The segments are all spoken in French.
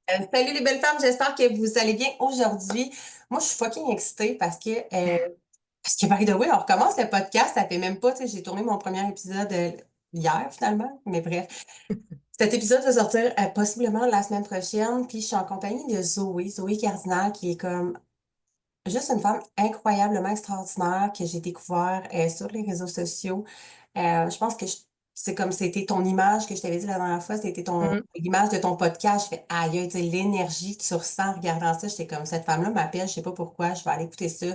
Salut les belles femmes, j'espère que vous allez bien aujourd'hui. Moi, je suis fucking excitée parce que by the way, on recommence le podcast. Ça fait même pas, tu sais, j'ai tourné mon premier épisode hier finalement, mais bref. Cet épisode va sortir possiblement la semaine prochaine, puis je suis en compagnie de Zoé Cardinal, qui est comme juste une femme incroyablement extraordinaire que j'ai découvert sur les réseaux sociaux. Je pense que c'est comme c'était ton image que je t'avais dit la dernière fois, c'était Mm. l'image de ton podcast. Je fais aïe, tu sais, l'énergie que tu ressens en regardant ça. J'étais comme cette femme-là m'appelle, je sais pas pourquoi, je vais aller écouter ça.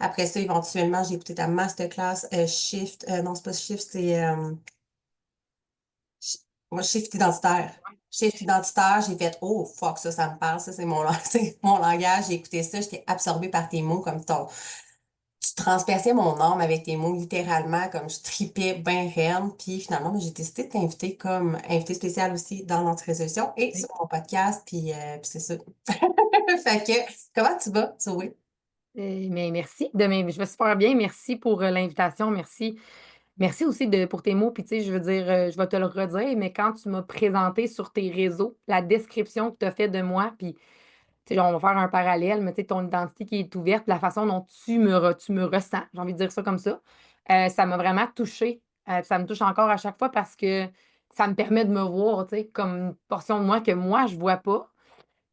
Après ça, éventuellement, j'ai écouté ta masterclass Shift. Non, c'est pas Shift, c'est Sh- moi, Shift identitaire. Shift identitaire, j'ai fait oh fuck, ça me parle, ça c'est mon, c'est mon langage. J'ai écouté ça, j'étais absorbée par tes mots comme ton. Tu transperçais mon âme avec tes mots, littéralement, comme je tripais bien raide. Puis finalement, moi, j'ai décidé de t'inviter comme invité spécial aussi dans l'entrée-session et sur Oui. mon podcast. Puis c'est ça. Fait que, comment tu vas, Zoé? Mais merci. Je vais super bien. Merci pour l'invitation. Merci. Merci aussi pour tes mots. Puis, tu sais, je veux dire, je vais te le redire, mais quand tu m'as présenté sur tes réseaux, la description que tu as fait de moi, puis, tu sais, on va faire un parallèle, mais tu sais, ton identité qui est ouverte, la façon dont tu me ressens, j'ai envie de dire ça comme ça m'a vraiment touchée. Ça me touche encore à chaque fois parce que ça me permet de me voir, tu sais, comme une portion de moi que moi, je vois pas.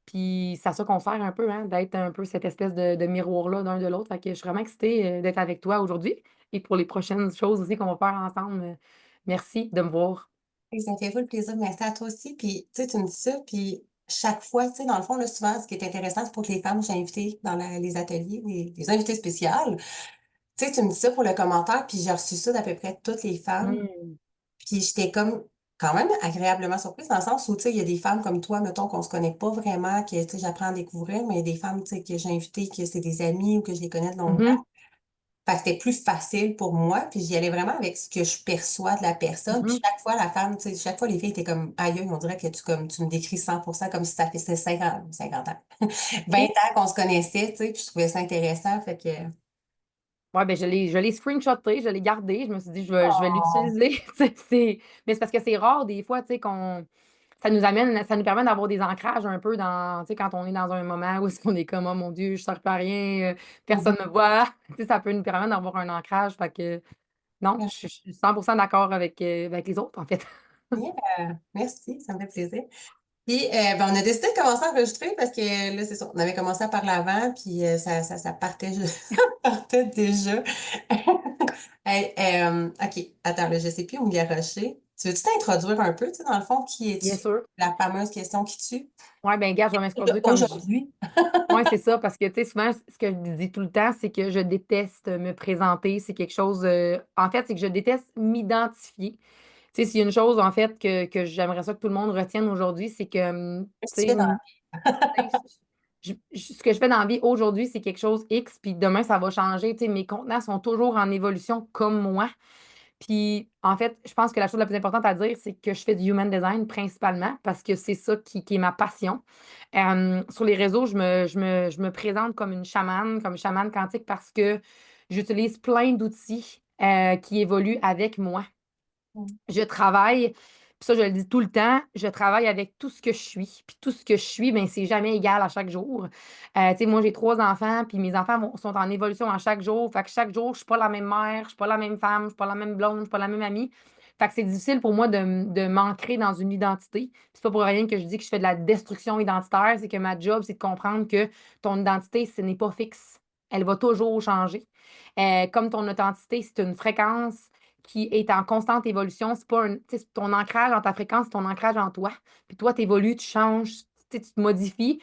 Puis c'est à ça qu'on sert un peu, hein, d'être un peu cette espèce de miroir-là d'un de l'autre. Fait que je suis vraiment excitée d'être avec toi aujourd'hui et pour les prochaines choses aussi qu'on va faire ensemble. Merci de me voir. Et ça fait full plaisir. Merci à toi aussi. Puis, tu sais, tu me dis ça. Puis, chaque fois, tu sais, dans le fond, là, souvent, ce qui est intéressant, c'est pour que les femmes que j'ai invitées dans les ateliers, les invités spéciales. Tu sais, tu me dis ça pour le commentaire. Puis, j'ai reçu ça d'à peu près toutes les femmes. Mm. Puis j'étais comme quand même agréablement surprise dans le sens où, tu sais, il y a des femmes comme toi, mettons, qu'on se connaît pas vraiment, que, tu sais, j'apprends à découvrir, mais il y a des femmes, tu sais, que j'ai invitées, que c'est des amies ou que je les connais de longue date. Mhm. Fait que c'était plus facile pour moi, puis j'y allais vraiment avec ce que je perçois de la personne. Puis Mhm. chaque fois, la femme, tu sais, chaque fois, les filles étaient comme, aïe, on dirait que tu me décris 100% comme si ça faisait 50 ans, 20 OK. ans qu'on se connaissait, tu sais, puis je trouvais ça intéressant. Fait que, Ouais, ben je l'ai screenshoté, je l'ai gardé. Je me suis dit, je vais oh, l'utiliser. Mais c'est parce que c'est rare des fois, tu sais, ça nous permet d'avoir des ancrages un peu tu sais, quand on est dans un moment où est-ce qu'on est comme, oh mon Dieu, je sors pas rien, personne me voit. Tu sais, ça peut nous permettre d'avoir un ancrage. Fait que, non, je suis 100% d'accord avec les autres, en fait. yeah, merci, ça me fait plaisir. Puis, ben, on a décidé de commencer à enregistrer parce que là, c'est ça. On avait commencé à parler avant, puis ça partait, ça partait déjà. Hey, OK, attends, là, je sais plus où me garrocher. Tu veux-tu t'introduire un peu, tu sais, dans le fond, qui Bien es-tu? sûr. La fameuse question qui tue. Ouais, ben, gars, je vais m'introduire comme je. Aujourd'hui. Ouais, c'est ça, parce que, tu sais, souvent, ce que je dis tout le temps, c'est que je déteste me présenter. C'est quelque chose. En fait, c'est que je déteste m'identifier. Tu sais, s'il y a une chose, en fait, que j'aimerais ça que tout le monde retienne aujourd'hui, c'est que, Qu'est-ce que tu tu sais, fais dans la tu sais, ce que je fais dans la vie aujourd'hui, c'est quelque chose X, puis demain, ça va changer. Tu sais, mes contenants sont toujours en évolution comme moi. Puis, en fait, je pense que la chose la plus importante à dire, c'est que je fais du human design principalement parce que c'est ça qui est ma passion. Sur les réseaux, je me présente comme chamane quantique parce que j'utilise plein d'outils qui évoluent avec moi. vie? Je travaille, puis ça, je le dis tout le temps, je travaille avec tout ce que je suis. Puis tout ce que je suis, ben, c'est jamais égal à chaque jour. Tu sais, moi, j'ai 3 enfants, puis mes enfants sont en évolution à chaque jour. Fait que chaque jour, je suis pas la même mère, je suis pas la même femme, je suis pas la même blonde, je suis pas la même amie. Fait que c'est difficile pour moi de m'ancrer dans une identité. Puis c'est pas pour rien que je dis que je fais de la destruction identitaire, c'est que ma job, c'est de comprendre que ton identité, ce n'est pas fixe. Elle va toujours changer. Comme ton authenticité, c'est une fréquence qui est en constante évolution. C'est pas tu sais, ton ancrage en ta fréquence, c'est ton ancrage en toi. Puis toi, tu évolues, tu changes, tu sais, tu te modifies.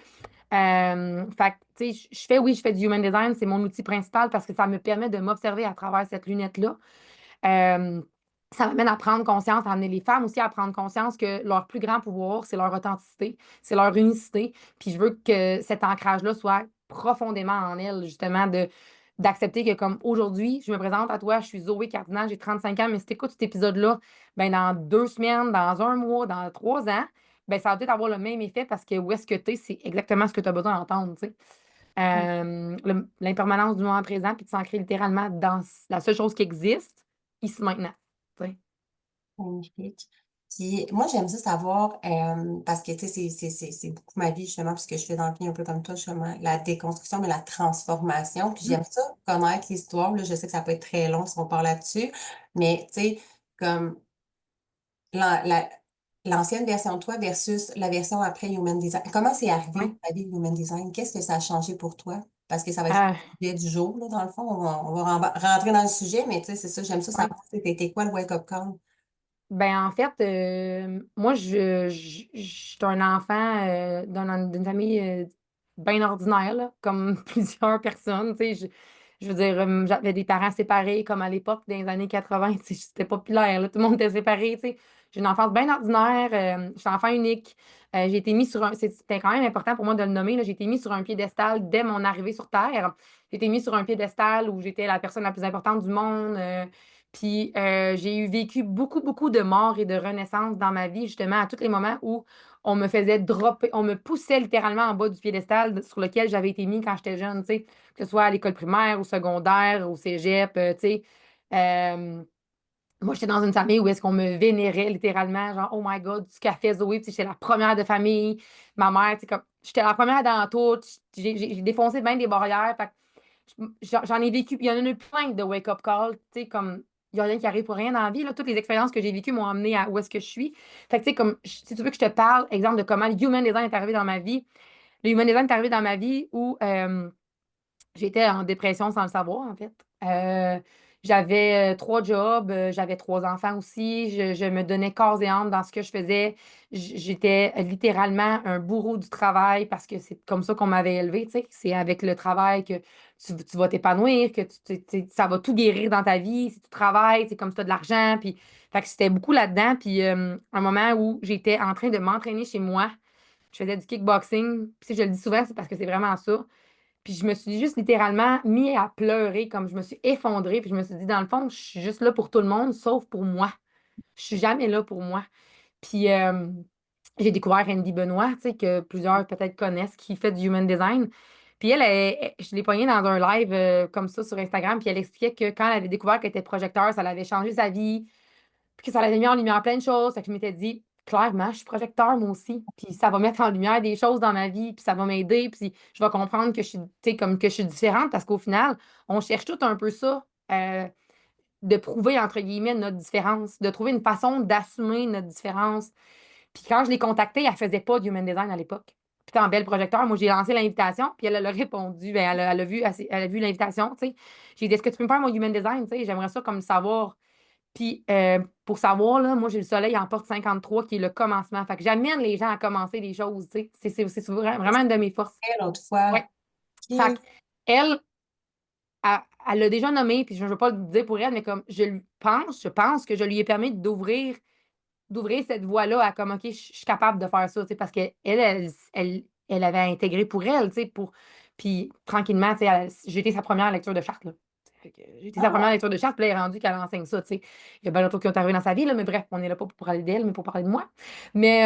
Fait que, tu sais, oui, je fais du human design, c'est mon outil principal parce que ça me permet de m'observer à travers cette lunette-là. Euh, Ça m'amène à prendre conscience, à amener les femmes aussi à prendre conscience que leur plus grand pouvoir, c'est leur authenticité, c'est leur unicité. Puis je veux que cet ancrage-là soit profondément en elles, justement, d'accepter que comme aujourd'hui, je me présente à toi, je suis Zoé Cardinal, j'ai 35 ans, mais si tu écoutes cet épisode-là, ben dans 2 semaines, dans un mois, dans 3 ans, ben ça va peut-être avoir le même effet parce que où est-ce que tu es, c'est exactement ce que tu as besoin d'entendre, tu sais. L'impermanence du moment présent, puis de s'ancrer littéralement dans la seule chose qui existe, ici maintenant. Tu sais. Magnifique. Puis moi, j'aime ça savoir, parce que tu sais, c'est beaucoup ma vie, justement, parce que je fais dans le vie un peu comme toi, justement, la déconstruction, mais la transformation. Puis Mhm. j'aime ça connaître l'histoire. Là, je sais que ça peut être très long si on parle là-dessus, mais tu sais, comme l'an- la- l'ancienne version de toi versus la version après Human Design. Comment c'est arrivé Ouais. dans ta vie, Human Design? Qu'est-ce que ça a changé pour toi? Parce que ça va être Euh, le sujet du jour, là, dans le fond. Rentrer dans le sujet, mais tu sais, c'est ça, j'aime ça ouais. savoir. C'était quoi le wake-up call? Ben, en fait, moi, je suis un enfant d'une famille bien ordinaire, là, comme plusieurs personnes. Tu sais, je veux dire, j'avais des parents séparés, comme à l'époque, dans les années 80, tu sais, c'était populaire, là, tout le monde était séparé. Tu sais. J'ai une enfance bien ordinaire, je suis enfant unique. J'ai été mis sur un. C'était quand même important pour moi de le nommer, là, j'ai été mis sur un piédestal dès mon arrivée sur Terre. J'ai été mis sur un piédestal où j'étais la personne la plus importante du monde. Puis j'ai eu vécu beaucoup, beaucoup de morts et de renaissances dans ma vie, justement, à tous les moments où on me faisait dropper, on me poussait littéralement en bas du piédestal sur lequel j'avais été mis quand j'étais jeune, tu sais, que ce soit à l'école primaire, au secondaire, au cégep, tu sais. Euh, Moi, j'étais dans une famille où est-ce qu'on me vénérait littéralement, genre, oh my God, ce qu'a fait Zoé, puis j'étais la première de famille. Ma mère, tu sais, comme, j'étais la première dans tout. J'ai défoncé bien des barrières. Fait que j'en ai vécu, il y en a eu plein de wake-up calls, tu sais, comme, il n'y a rien qui arrive pour rien dans la vie, là. Toutes les expériences que j'ai vécues m'ont amené à où est-ce que je suis. Fait que, tu sais, comme, si tu veux que je te parle, exemple de comment le Human Design est arrivé dans ma vie. Le Human Design est arrivé dans ma vie où, j'étais en dépression sans le savoir, en fait. J'avais 3 jobs, j'avais 3 enfants aussi. Je me donnais corps et âme dans ce que je faisais. J'étais littéralement un bourreau du travail parce que c'est comme ça qu'on m'avait élevé, tu sais. C'est avec le travail que tu vas t'épanouir, que ça va tout guérir dans ta vie. Si tu travailles, c'est comme si tu as de l'argent. Puis, fait que c'était beaucoup là-dedans. Puis, un moment où j'étais en train de m'entraîner chez moi, je faisais du kickboxing. Puis, si je le dis souvent, c'est parce que c'est vraiment ça. Puis je me suis juste littéralement mis à pleurer, comme je me suis effondrée. Puis je me suis dit, dans le fond, je suis juste là pour tout le monde, sauf pour moi. Je suis jamais là pour moi. Puis j'ai découvert Andy Benoît, tu sais, que plusieurs peut-être connaissent, qui fait du human design. Puis je l'ai pognée dans un live comme ça sur Instagram. Puis elle expliquait que quand elle avait découvert qu'elle était projecteur, ça l'avait changé sa vie, puis que ça l'avait mis en lumière plein de choses. Fait que je m'étais dit, clairement, je suis projecteur, moi aussi. Puis ça va mettre en lumière des choses dans ma vie, puis ça va m'aider, puis je vais comprendre que je suis, tu sais, comme que je suis différente, parce qu'au final, on cherche tout un peu ça, de prouver, entre guillemets, notre différence, de trouver une façon d'assumer notre différence. Puis quand je l'ai contactée, elle faisait pas de human design à l'époque. Puis en belle projecteur, moi, j'ai lancé l'invitation, puis elle a répondu, ben, elle a vu l'invitation, tu sais. J'ai dit, est-ce que tu peux me faire mon human design, tu sais, j'aimerais ça comme savoir. Puis pour savoir, là, moi, j'ai le soleil en porte 53 qui est le commencement. Fait que j'amène les gens à commencer des choses, tu sais. C'est vraiment une de mes forces. L'autre fois, Ouais. Fait qui qu'elle, elle l'a déjà nommé, puis je ne veux pas le dire pour elle, mais comme je pense que je lui ai permis d'ouvrir cette voie-là à comme, OK, je suis capable de faire ça, tu sais, parce qu'elle, elle avait intégré pour elle, tu sais, puis tranquillement, tu sais, j'ai été sa première lecture de charte, là. Fait que j'ai été sa ah, première lecture de charte, puis là, elle est rendue qu'elle enseigne ça, tu sais. Il y a bien d'autres qui ont arrivé dans sa vie, là, mais bref, on est là pas pour parler d'elle, mais pour parler de moi. Mais,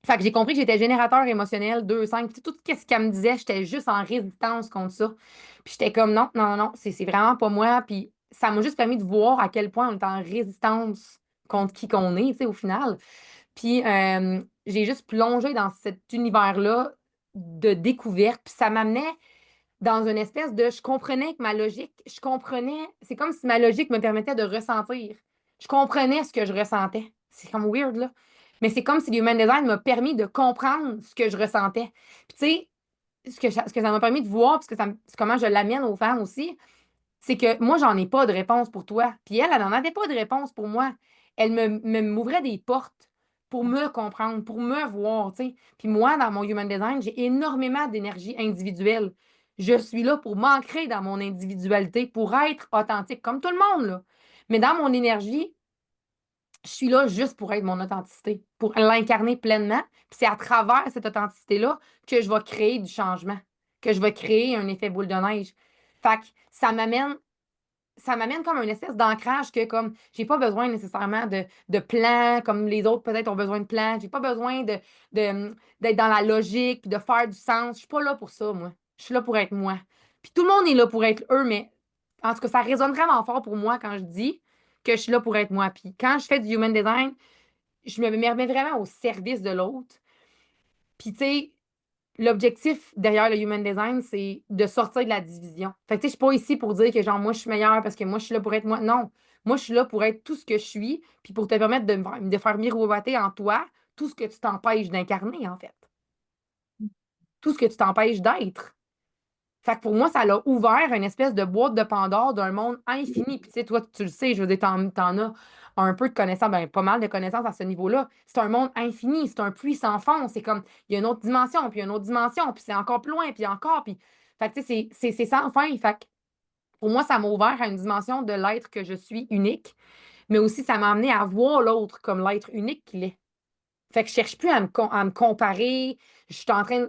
fait que j'ai compris que j'étais générateur émotionnel 2-5. Puis tout ce qu'elle me disait, j'étais juste en résistance contre ça. Puis j'étais comme non, non, non, c'est vraiment pas moi. Puis ça m'a juste permis de voir à quel point on est en résistance contre qui qu'on est, tu sais, au final. Puis j'ai juste plongé dans cet univers-là de découverte. Puis ça m'amenait dans une espèce de. Je comprenais que ma logique, je comprenais. C'est comme si ma logique me permettait de ressentir. Je comprenais ce que je ressentais. C'est comme weird, là. Mais c'est comme si l'human design m'a permis de comprendre ce que je ressentais. Puis, tu sais, ce que ça m'a permis de voir, parce que comment je l'amène aux femmes aussi, c'est que moi, j'en ai pas de réponse pour toi. Puis elle n'en avait pas de réponse pour moi. Elle m'ouvrait des portes pour me comprendre, pour me voir, tu sais. Puis moi, dans mon human design, j'ai énormément d'énergie individuelle. Je suis là pour m'ancrer dans mon individualité, pour être authentique, comme tout le monde, là. Mais dans mon énergie, je suis là juste pour être mon authenticité, pour l'incarner pleinement. Puis c'est à travers cette authenticité-là que je vais créer du changement, que je vais créer un effet boule de neige. Fait que ça m'amène comme une espèce d'ancrage que comme j'ai pas besoin nécessairement de plans comme les autres peut-être ont besoin de plans. J'ai pas besoin d'être dans la logique puis de faire du sens. Je suis pas là pour ça, moi. Je suis là pour être moi. Puis tout le monde est là pour être eux, mais en tout cas, ça résonne vraiment fort pour moi quand je dis que je suis là pour être moi. Puis quand je fais du human design, je me mets vraiment au service de l'autre. Puis, tu sais, l'objectif derrière le human design, c'est de sortir de la division. Fait que, tu sais, je suis pas ici pour dire que, genre, moi, je suis meilleure parce que moi, je suis là pour être moi. Non. Moi, je suis là pour être tout ce que je suis, puis pour te permettre de faire miroiter en toi tout ce que tu t'empêches d'incarner, en fait. Tout ce que tu t'empêches d'être. Fait que pour moi, ça l'a ouvert une espèce de boîte de Pandore d'un monde infini. Puis tu sais, toi, tu le sais, je veux dire, t'en as un peu de connaissances, ben, pas mal de connaissances à ce niveau-là. C'est un monde infini, c'est un puits sans fond. C'est comme, il y a une autre dimension, puis une autre dimension, puis c'est encore plus loin, puis encore. Puis, fait que tu sais, c'est sans fin. Fait que pour moi, ça m'a ouvert à une dimension de l'être que je suis unique, mais aussi ça m'a amené à voir l'autre comme l'être unique qu'il est. Fait que je cherche plus à me comparer. Je suis en train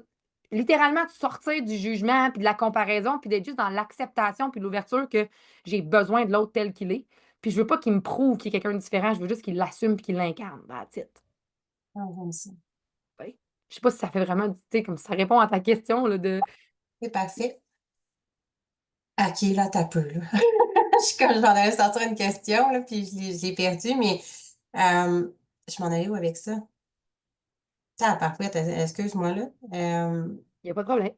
littéralement de sortir du jugement puis de la comparaison puis d'être juste dans l'acceptation puis l'ouverture que j'ai besoin de l'autre tel qu'il est. Puis je veux pas qu'il me prouve qu'il est quelqu'un de différent. Je veux juste qu'il l'assume puis qu'il l'incarne. That's it. Ah, j'aime ça. Ouais. Je sais pas si ça fait vraiment, tu sais, comme ça répond à ta question là, de. C'est parfait. OK, là, t'as peu, là. Je suis comme, j'en allais sortir une question, là, puis je l'ai perdue, mais je m'en allais où avec ça? Ah, parfait, excuse-moi, là. Il n'y a pas de problème.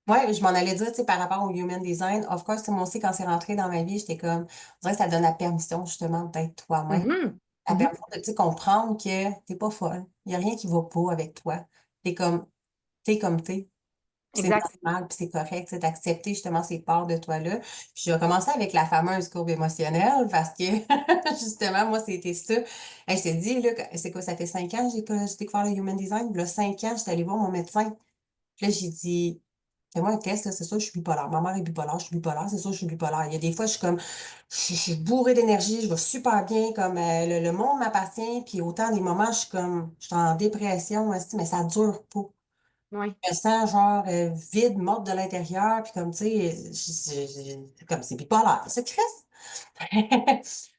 Ouais, je m'en allais dire, tu sais, par rapport au human design, of course, moi aussi, quand c'est rentré dans ma vie, j'étais comme, on dirait que ça donne la permission, justement, d'être toi-même. Mhm. La Mhm. permission de, tu sais, comprendre que t'es pas folle. Il n'y a rien qui va pas avec toi. T'es comme, t'es comme t'es. Puis c'est Exact. normal, puis c'est correct, c'est d'accepter justement ces parts de toi-là. Puis je vais commencer avec la fameuse courbe émotionnelle parce que justement, moi, c'était ça. Hey, je te dis, là, c'est quoi, ça fait 5 ans que j'ai découvert le Human Design. Puis là, 5 ans, j'étais allée voir mon médecin. Puis là, j'ai dit, fais-moi un test, là, c'est sûr, je suis bipolaire. Ma mère est bipolaire, je suis bipolaire, c'est sûr, je suis bipolaire. Il y a des fois, je suis comme, je suis bourrée d'énergie, je vais super bien, comme le monde m'appartient. Puis autant des moments, je suis en dépression, aussi, mais ça dure pas. Oui. Je me sens genre vide, morte de l'intérieur, puis comme tu sais, c'est comme c'est bipolaire, c'est triste.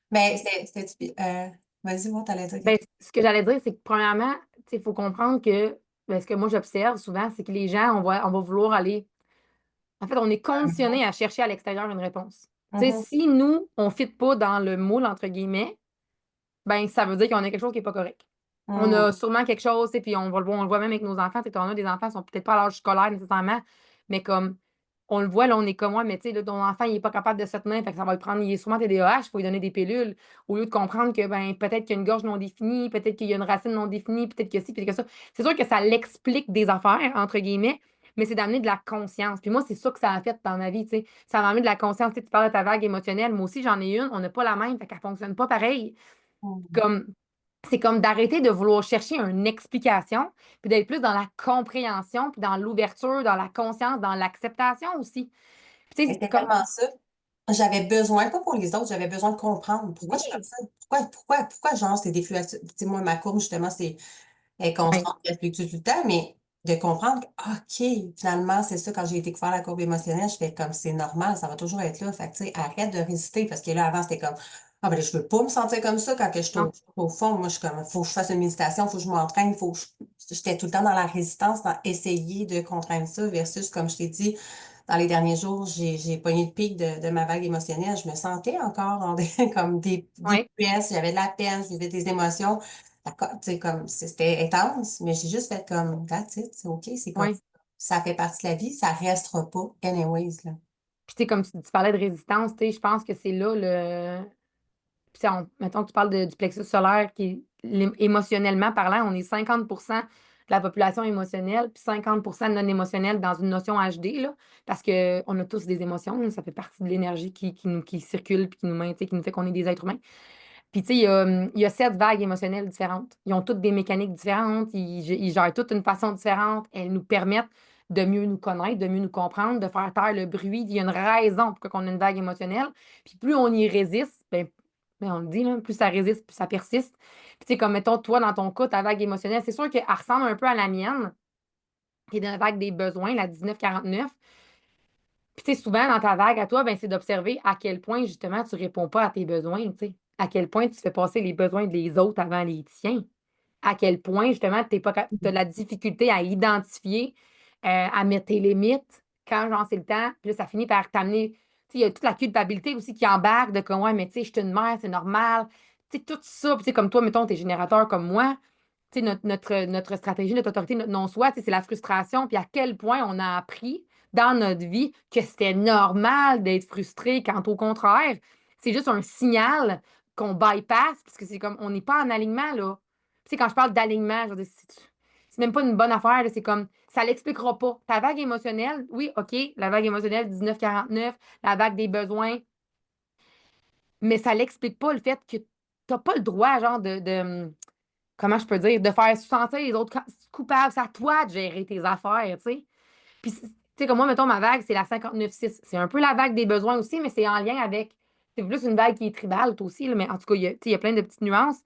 Mais vas-y, bon, t'allais dire Ben, quelque ce que j'allais dire, c'est que premièrement, il faut comprendre que ben, ce que moi j'observe souvent, c'est que les gens, on va vouloir aller. En fait, on est chose. conditionné à chercher à l'extérieur une réponse. Tu sais, Mhm, si nous, on ne fit pas dans le moule, entre guillemets, ben ça veut dire qu'on a quelque chose qui n'est pas correct. On mhm, a sûrement quelque chose, tu sais, puis on le voit même avec nos enfants. Tu sais, on a des enfants qui sont peut-être pas à l'âge scolaire nécessairement, mais comme on le voit, là, on est comme moi, mais tu sais, là, ton enfant, il n'est pas capable de se tenir, fait que ça va lui prendre, il est sûrement TDAH, il faut lui donner des pilules, au lieu de comprendre que ben peut-être qu'il y a une gorge non définie, peut-être qu'il y a une racine non définie, peut-être que ci, peut-être que ça. C'est sûr que ça l'explique des affaires, entre guillemets, mais c'est d'amener de la conscience. Puis moi, c'est ça que ça a fait dans ma vie, tu sais. Ça m'a amené de la conscience. Tu sais, tu parles de ta vague émotionnelle. Moi aussi, j'en ai une. On n'a pas la même, fait qu'elle ne fonctionne pas pareil. mhm. Comme, c'est comme d'arrêter de vouloir chercher une explication, puis d'être plus dans la compréhension, puis dans l'ouverture, dans la conscience, dans l'acceptation aussi. Puis, tu sais, C'était comme, tellement ça. J'avais besoin, pas pour les autres, j'avais besoin de comprendre pourquoi oui, je fais ça. Pourquoi genre, c'est des fluctuations. Tu sais, moi, ma courbe, justement, elle est oui, constante, elle fluctue tout le temps, mais de comprendre que, OK, finalement, c'est ça, quand j'ai été faire la courbe émotionnelle, je fais comme c'est normal, ça va toujours être là. Fait que, tu sais, arrête de résister, parce que là, avant, c'était comme, ah, ben, là, je veux pas me sentir comme ça quand que je suis non, au fond. Moi, je suis comme, faut que je fasse une méditation, faut que je m'entraîne, j'étais tout le temps dans la résistance, dans essayer de contraindre ça, versus, comme je t'ai dit, dans les derniers jours, j'ai pogné le pic de ma vague émotionnelle. Je me sentais encore comme des oui, pièces, j'avais de la peine, je vivais des émotions. D'accord, tu sais, comme c'était intense, mais j'ai juste fait comme that's it, c'est OK, c'est comme oui. ça fait partie de la vie, ça restera pas, anyways, là. Puis, tu sais, comme tu parlais de résistance, tu sais, je pense que c'est là le. Puis, mettons que tu parles du plexus solaire qui, émotionnellement parlant, on est 50% de la population émotionnelle, puis 50% de non émotionnelle dans une notion HD, là, parce qu'on a tous des émotions, là, ça fait partie de l'énergie qui circule, puis qui nous maintient, qui nous fait qu'on est des êtres humains. Puis, tu sais, il y a 7 vagues émotionnelles différentes. Ils ont toutes des mécaniques différentes, ils gèrent toutes d'une façon différente. Elles nous permettent de mieux nous connaître, de mieux nous comprendre, de faire taire le bruit. Il y a une raison pour qu'on ait une vague émotionnelle. Puis, plus on y résiste, ben, on le dit, là, plus ça résiste, plus ça persiste. Puis, tu sais, comme mettons, toi, dans ton cas, ta vague émotionnelle, c'est sûr qu'elle ressemble un peu à la mienne, qui est dans la vague des besoins, la 1949. Puis, tu sais, souvent, dans ta vague à toi, ben, c'est d'observer à quel point, justement, tu réponds pas à tes besoins, tu sais. À quel point tu fais passer les besoins des autres avant les tiens. À quel point, justement, tu as de la difficulté à identifier, à mettre tes limites quand, genre, c'est le temps. Puis là, ça finit par t'amener. Tu sais, il y a toute la culpabilité aussi qui embarque de comme, ouais, mais tu sais, je suis une mère, c'est normal. Tu Tu sais, tout ça, puis tu sais, comme toi, mettons, t'es générateur comme moi, tu sais, notre stratégie, notre autorité, notre non-soi, tu sais, c'est la frustration, puis à quel point on a appris dans notre vie que c'était normal d'être frustré, quand au contraire, c'est juste un signal qu'on bypass, parce que c'est comme, on n'est pas en alignement, là. Tu sais, quand je parle d'alignement, je veux dire, c'est même pas une bonne affaire, là, c'est comme, ça l'expliquera pas. Ta vague émotionnelle, oui, OK, la vague émotionnelle 1949, la vague des besoins, mais ça l'explique pas le fait que t'as pas le droit, genre, comment je peux dire, de faire sentir les autres coupables. C'est à toi de gérer tes affaires, tu sais. Puis, tu sais, comme moi, mettons, ma vague, c'est la 59-6. C'est un peu la vague des besoins aussi, mais c'est en lien avec. C'est plus une vague qui est tribale, toi aussi, là, mais en tout cas, il y a plein de petites nuances.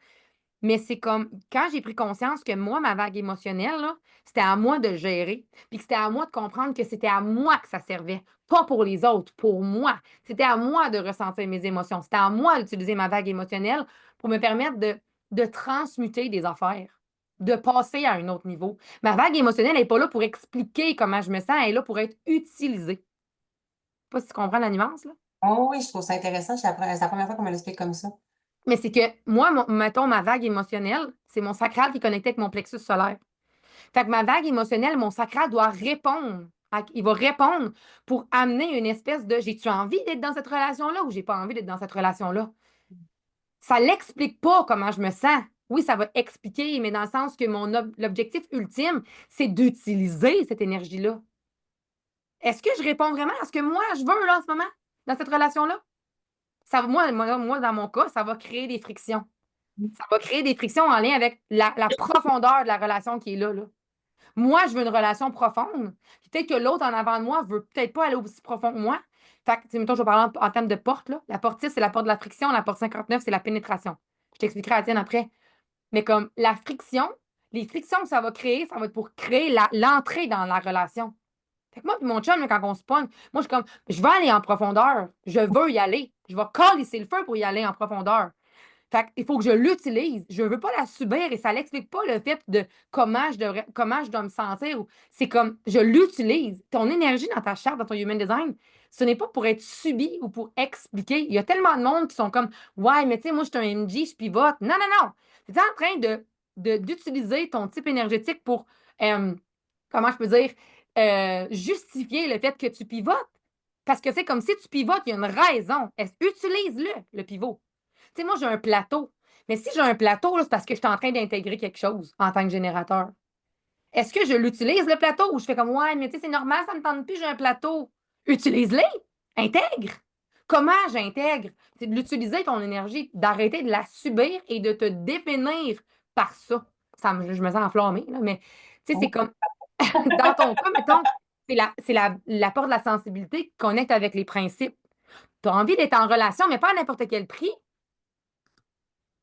Mais c'est comme quand j'ai pris conscience que moi, ma vague émotionnelle, là, c'était à moi de gérer. Puis que c'était à moi de comprendre que c'était à moi que ça servait, pas pour les autres, pour moi. C'était à moi de ressentir mes émotions. C'était à moi d'utiliser ma vague émotionnelle pour me permettre de transmuter des affaires, de passer à un autre niveau. Ma vague émotionnelle n'est pas là pour expliquer comment je me sens, elle est là pour être utilisée. Je sais pas si tu comprends la nuance, là. Oh oui, je trouve ça intéressant. C'est la première fois qu'on me l'explique comme ça. Mais c'est que moi, mettons, ma vague émotionnelle, c'est mon sacral qui est connecté avec mon plexus solaire. Fait que ma vague émotionnelle, mon sacral doit répondre. Il va répondre pour amener une espèce de j'ai-tu envie d'être dans cette relation-là ou j'ai pas envie d'être dans cette relation-là? Ça l'explique pas comment je me sens. Oui, ça va expliquer, mais dans le sens que l'objectif ultime, c'est d'utiliser cette énergie-là. Est-ce que je réponds vraiment à ce que moi, je veux là, en ce moment, dans cette relation-là? Moi, dans mon cas, ça va créer des frictions. Ça va créer des frictions en lien avec la profondeur de la relation qui est là, là. Moi, je veux une relation profonde. Peut-être que l'autre en avant de moi veut peut-être pas aller aussi profond que moi. Fait que, tu sais, mettons, je vais parler en termes de porte, là. La porte 6, c'est la porte de la friction. La porte 59, c'est la pénétration. Je t'expliquerai la tienne après. Mais comme la friction, les frictions que ça va créer, ça va être pour créer l'entrée dans la relation. Fait que moi et mon chum, là, quand on se pogne, moi, je suis comme, je veux aller en profondeur. Je veux y aller. Je vais calisser le feu pour y aller en profondeur. Fait qu'il faut que je l'utilise. Je ne veux pas la subir et ça n'explique pas le fait de comment je dois me sentir. C'est comme je l'utilise. Ton énergie dans ta charte, dans ton human design, ce n'est pas pour être subi ou pour expliquer. Il y a tellement de monde qui sont comme ouais, mais tu sais, moi, je suis un NG, je pivote. Non, non, non. Tu es en train d'utiliser ton type énergétique pour comment je peux dire justifier le fait que tu pivotes. Parce que c'est comme si tu pivotes, il y a une raison. Utilise-le, le pivot. Tu sais, moi, j'ai un plateau. Mais si j'ai un plateau, là, c'est parce que je suis en train d'intégrer quelque chose en tant que générateur. Est-ce que je l'utilise, le plateau, ou je fais comme, ouais, mais tu sais, c'est normal, ça ne me tente plus, j'ai un plateau. Utilise-le. Intègre. Comment j'intègre? C'est de l'utiliser, ton énergie, d'arrêter de la subir et de te définir par ça. Je me sens enflammée, là, mais tu sais, c'est Oh. comme, dans ton cas, mettons, c'est la porte de la sensibilité qui connecte avec les principes. Tu as envie d'être en relation, mais pas à n'importe quel prix.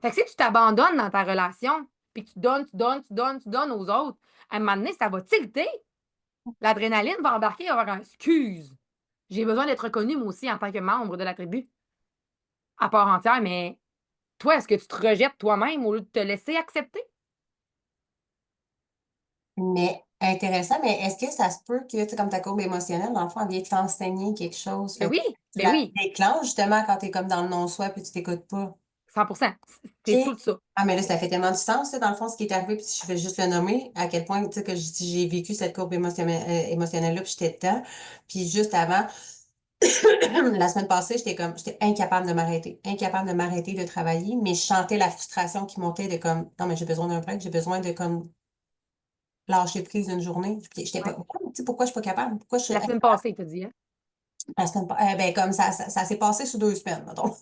Fait que si tu t'abandonnes dans ta relation, puis que tu donnes, tu donnes, tu donnes, tu donnes aux autres, à un moment donné, ça va tilter. L'adrénaline va embarquer, il va avoir un excuse. J'ai besoin d'être reconnue, moi aussi, en tant que membre de la tribu, à part entière, mais toi, est-ce que tu te rejettes toi-même au lieu de te laisser accepter? Mais intéressant, mais est-ce que ça se peut que, tu sais, comme ta courbe émotionnelle, dans le fond, elle vient t'enseigner quelque chose? Ben Fait que oui, tu ben la oui, déclenches justement quand tu es comme dans le non-soi puis tu t'écoutes pas. 100%. C'est OK. tout ça. Ah, mais là, ça fait tellement du sens, ça, dans le fond, ce qui est arrivé, puis je vais juste le nommer, à quel point, tu sais, que j'ai vécu cette courbe émotionnelle-là, puis j'étais dedans. Puis juste avant, la semaine passée, j'étais incapable de m'arrêter de travailler, mais je sentais la frustration qui montait de comme, non, mais j'ai besoin d'un break, j'ai besoin de comme lâcher prise une journée. Puis j'étais pas, Ouais. tu sais, pourquoi je suis pas capable? Pourquoi je suis La semaine passée, il t'a dit, hein? la semaine ben, comme ça s'est passé sur 2 semaines, mettons.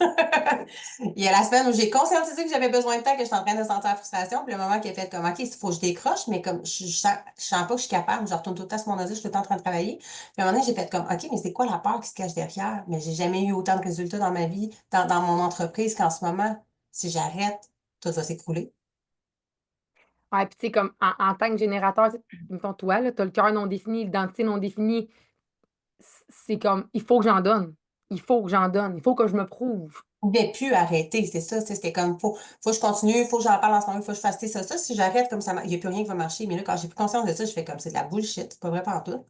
Il y a la semaine où j'ai conscientisé que j'avais besoin de temps, que j'étais en train de sentir la frustration, puis le moment qui a fait comme, OK, il faut que je décroche, mais comme je sens pas que je suis capable, je retourne tout le temps sur mon ordi, je suis tout le temps en train de travailler. Puis à un moment donné, j'ai fait comme, OK, mais c'est quoi la peur qui se cache derrière? Mais j'ai jamais eu autant de résultats dans ma vie, dans mon entreprise qu'en ce moment. Si j'arrête, tout va s'écrouler. Ouais, puis tu sais, comme en tant que générateur, tu sais, mettons, toi, tu as le cœur non défini, l'identité non définie. C'est comme, il faut que j'en donne. Il faut que j'en donne. Il faut que je me prouve. Je pouvais plus arrêter, c'est ça, tu sais, c'était comme, faut que je continue, faut que j'en parle en ce moment, faut que je fasse ça. Si j'arrête comme ça, il n'y a plus rien qui va marcher. Mais là, quand j'ai pris conscience de ça, je fais comme, c'est de la bullshit, c'est pas vrai tout.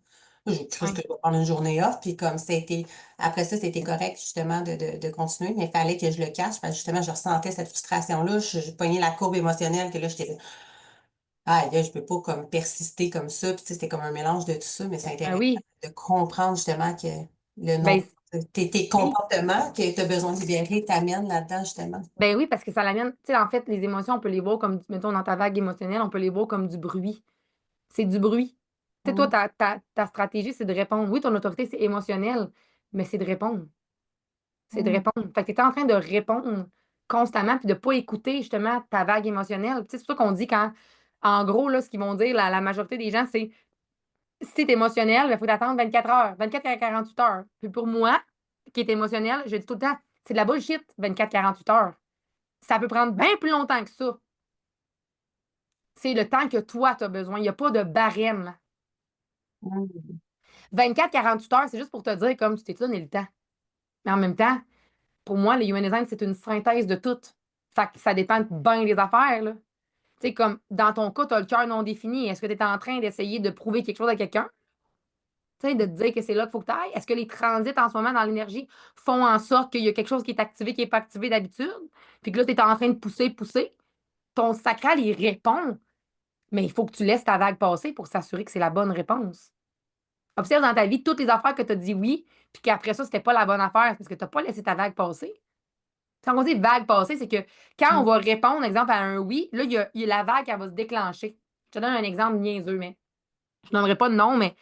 J'ai cru Ouais. que je vais prendre une journée off, puis comme c'était, après ça, c'était correct, justement, de continuer, mais il fallait que je le cache, parce que justement, je ressentais cette frustration-là, je pognais la courbe émotionnelle, que là, j'étais là, ah, là, je peux pas comme persister comme ça, puis tu sais, c'était comme un mélange de tout ça, mais c'est Ben intéressant oui. de comprendre, justement, que le Ben, nom, tes oui. comportements que tu as besoin de libérer t'amènent là-dedans, justement. Ben oui, parce que ça l'amène. Tu sais, en fait, les émotions, on peut les voir comme, mettons, dans ta vague émotionnelle, on peut les voir comme du bruit. C'est du bruit. Tu sais, toi, Mm. ta stratégie, c'est de répondre. Oui, ton autorité, c'est émotionnel, mais c'est de répondre. C'est de Mm. répondre. Fait que tu es en train de répondre constamment puis de ne pas écouter justement ta vague émotionnelle. Tu sais, c'est pour ça qu'on dit quand, en gros, là, ce qu'ils vont dire, la majorité des gens, c'est si tu es émotionnel, il faut attendre 24 heures, 24 à 48 heures. Puis pour moi, qui est émotionnel, je dis tout le temps, c'est de la bullshit, 24 48 heures. Ça peut prendre bien plus longtemps que ça. C'est le temps que toi, tu as besoin. Il n'y a pas de barème. Mm. 24 48 heures, c'est juste pour te dire comme tu t'es donné le temps. Mais en même temps, pour moi, le human design, c'est une synthèse de tout. Fait que ça dépend bien des affaires, là. Tu sais, comme dans ton cas, tu as le cœur non défini. Est-ce que tu es en train d'essayer de prouver quelque chose à quelqu'un? Tu sais, de te dire que c'est là qu'il faut que tu ailles? Est-ce que les transits en ce moment dans l'énergie font en sorte qu'il y a quelque chose qui est activé, qui n'est pas activé d'habitude? Puis que là, tu es en train de pousser, pousser. Ton sacral, il répond, mais il faut que tu laisses ta vague passer pour s'assurer que c'est la bonne réponse. Observe dans ta vie toutes les affaires que tu as dit oui, puis qu'après ça, c'était pas la bonne affaire parce que tu n'as pas laissé ta vague passer. Quand on dit vague passée, c'est que quand on Mm. va répondre, exemple, à un oui, là, il y a la vague, elle va se déclencher. Je te donne un exemple niaiseux, mais je ne nommerai pas de nom, mais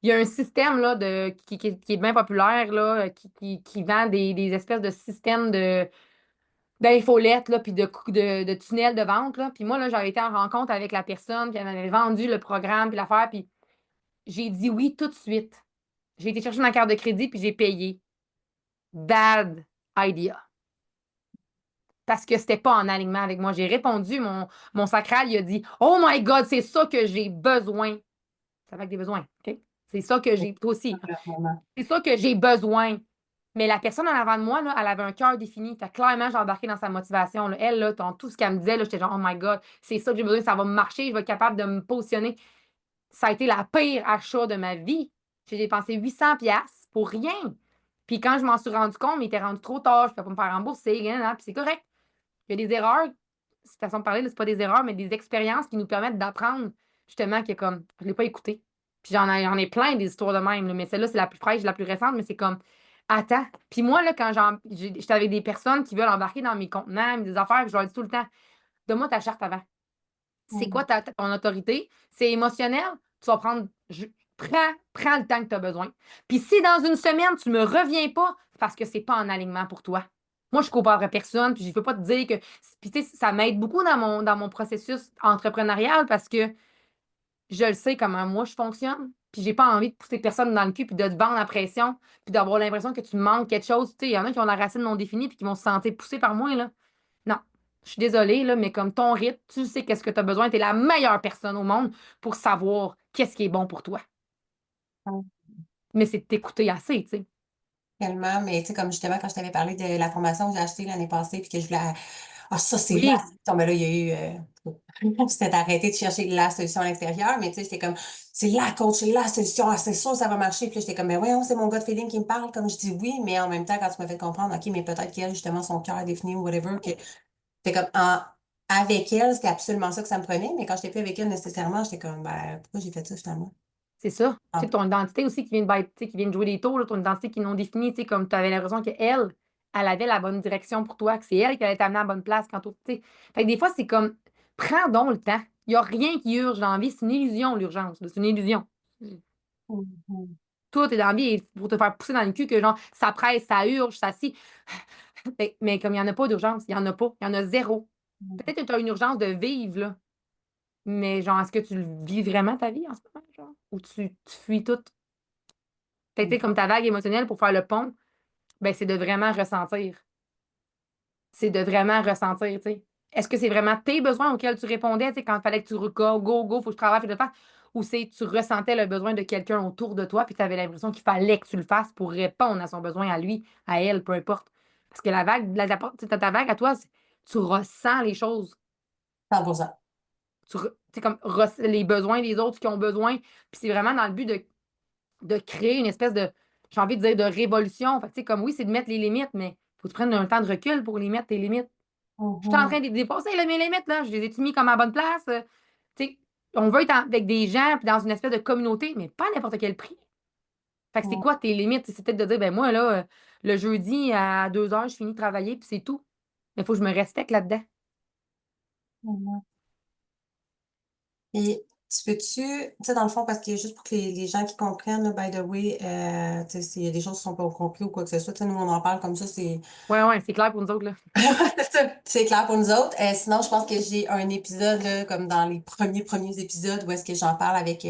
il y a un système là, qui est bien populaire, là, qui vend des espèces de systèmes d'infolettes, là, puis de tunnels de vente. Là. Puis moi, là, j'avais été en rencontre avec la personne, qui m'avait vendu le programme, puis l'affaire, puis j'ai dit oui tout de suite. J'ai été chercher ma carte de crédit, puis j'ai payé. Bad idea. Parce que c'était pas en alignement avec moi. J'ai répondu, mon sacral, il a dit Oh my God, c'est ça que j'ai besoin. Ça va avec des besoins, OK? C'est ça que j'ai, toi aussi. Le moment. C'est ça que j'ai besoin. Mais la personne en avant de moi, là, elle avait un cœur défini. Fait que clairement, j'ai embarqué dans sa motivation. Là. Elle, là, dans tout ce qu'elle me disait, là, j'étais genre, oh my God, c'est ça que j'ai besoin, ça va marcher, je vais être capable de me positionner. Ça a été la pire achat de ma vie. J'ai dépensé 800 pièces pour rien. Puis quand je m'en suis rendu compte, il était rendu trop tard, je ne pouvais pas me faire rembourser, hein, hein, puis c'est correct. Il y a des erreurs, cette façon de parler, c'est pas des erreurs, mais des expériences qui nous permettent d'apprendre justement que comme je ne l'ai pas écouté. Puis j'en ai plein des histoires de même, là, mais celle-là, c'est la plus fraîche, la plus récente, mais c'est comme attends. Puis moi, là, quand j'étais avec des personnes qui veulent embarquer dans mes contenants, des affaires, je leur dis tout le temps, donne-moi ta charte avant. C'est quoi Mm. ton autorité? C'est émotionnel? Tu vas prendre. Prends le temps que tu as besoin. Puis si dans une semaine, tu ne me reviens pas, c'est parce que c'est pas en alignement pour toi. Moi, je ne compare à personne, puis je ne peux pas te dire que. Puis tu sais, ça m'aide beaucoup dans mon processus entrepreneurial parce que je le sais comment moi je fonctionne. Puis j'ai pas envie de pousser personne dans le cul puis de te vendre la pression puis d'avoir l'impression que tu manques quelque chose. Tu sais, il y en a qui ont la racine non définie puis qui vont se sentir poussés par moi, là. Non. Je suis désolée, là, mais comme ton rythme, tu sais qu'est-ce que tu as besoin. Tu es la meilleure personne au monde pour savoir qu'est-ce qui est bon pour toi. Mais c'est de t'écouter assez, tu sais. Tellement, mais tu sais, comme justement, quand je t'avais parlé de la formation que j'ai achetée l'année passée, puis que je voulais. Ah, ça, c'est là. Oui, Ben là, il y a eu. C'était arrêté de chercher la solution à l'extérieur, mais tu sais, j'étais comme, c'est la coach, c'est la solution, ah, c'est sûr, ça va marcher. Puis là, j'étais comme, mais voyons, c'est mon gut feeling qui me parle. Comme je dis oui, mais en même temps, quand tu m'as fait comprendre, OK, mais peut-être qu'elle, justement, son cœur est défini ou whatever, que c'était comme, avec elle, c'était absolument ça que ça me prenait, mais quand j'étais plus avec elle nécessairement, j'étais comme, ben, pourquoi j'ai fait ça finalement? c'est ça. Tu sais, Ah. ton identité aussi qui vient tu sais, qui vient de jouer des tours, là, ton identité qui est non définie, tu sais, comme tu avais l'impression qu'elle, elle avait la bonne direction pour toi, que c'est elle qui allait t'amener à la bonne place quand tu sais. Fait que des fois, c'est comme, prends donc le temps. Il n'y a rien qui urge dans la vie. C'est une illusion, l'urgence. Là. C'est une illusion. Mhm. Tout est dans la vie et pour te faire pousser dans le cul que genre, ça presse, ça urge, ça si. Mais comme il n'y en a pas d'urgence, il n'y en a pas. Il y en a zéro. Peut-être que tu as une urgence de vivre, là. Mais genre, est-ce que tu le vis vraiment ta vie en ce moment, genre? Ou tu fuis tout? Peut-être Mhm. comme ta vague émotionnelle pour faire le pont, ben c'est de vraiment ressentir. C'est de vraiment ressentir, tu sais. Est-ce que c'est vraiment tes besoins auxquels tu répondais, tu sais, quand il fallait que tu go, go, go, faut que je travaille, faut que je le fasse? Ou c'est tu ressentais le besoin de quelqu'un autour de toi, puis tu avais l'impression qu'il fallait que tu le fasses pour répondre à son besoin, à lui, à elle, peu importe. Parce que la vague, tu sais, ta vague à toi, tu ressens les choses. 100%. Tu sais, comme les besoins des autres qui ont besoin. Puis c'est vraiment dans le but de de créer une espèce de, j'ai envie de dire, de révolution. Fait que, tu sais, comme oui, c'est de mettre les limites, mais il faut que tu prennes un temps de recul pour les mettre, tes limites. Je suis en Mhm. train de dépasser là, mes limites, là. Je les ai mis comme à la bonne place. Tu sais, on veut être avec des gens puis dans une espèce de communauté, mais pas à n'importe quel prix. Fait que c'est Mhm. quoi tes limites? C'est peut-être de dire, ben moi, là, le jeudi à 2 heures, je finis de travailler, puis c'est tout. Mais il faut que je me respecte là-dedans. Mhm. Et tu peux-tu, tu sais, dans le fond, parce que juste pour que les gens qui comprennent, là, by the way, tu sais, s'il y a des choses qui ne sont pas compris ou quoi que ce soit, tu sais, nous, on en parle comme ça, c'est Ouais, ouais, c'est clair pour nous autres, là. c'est ça. C'est clair pour nous autres. Sinon, je pense que j'ai un épisode, là, comme dans les premiers épisodes, où est-ce que j'en parle avec,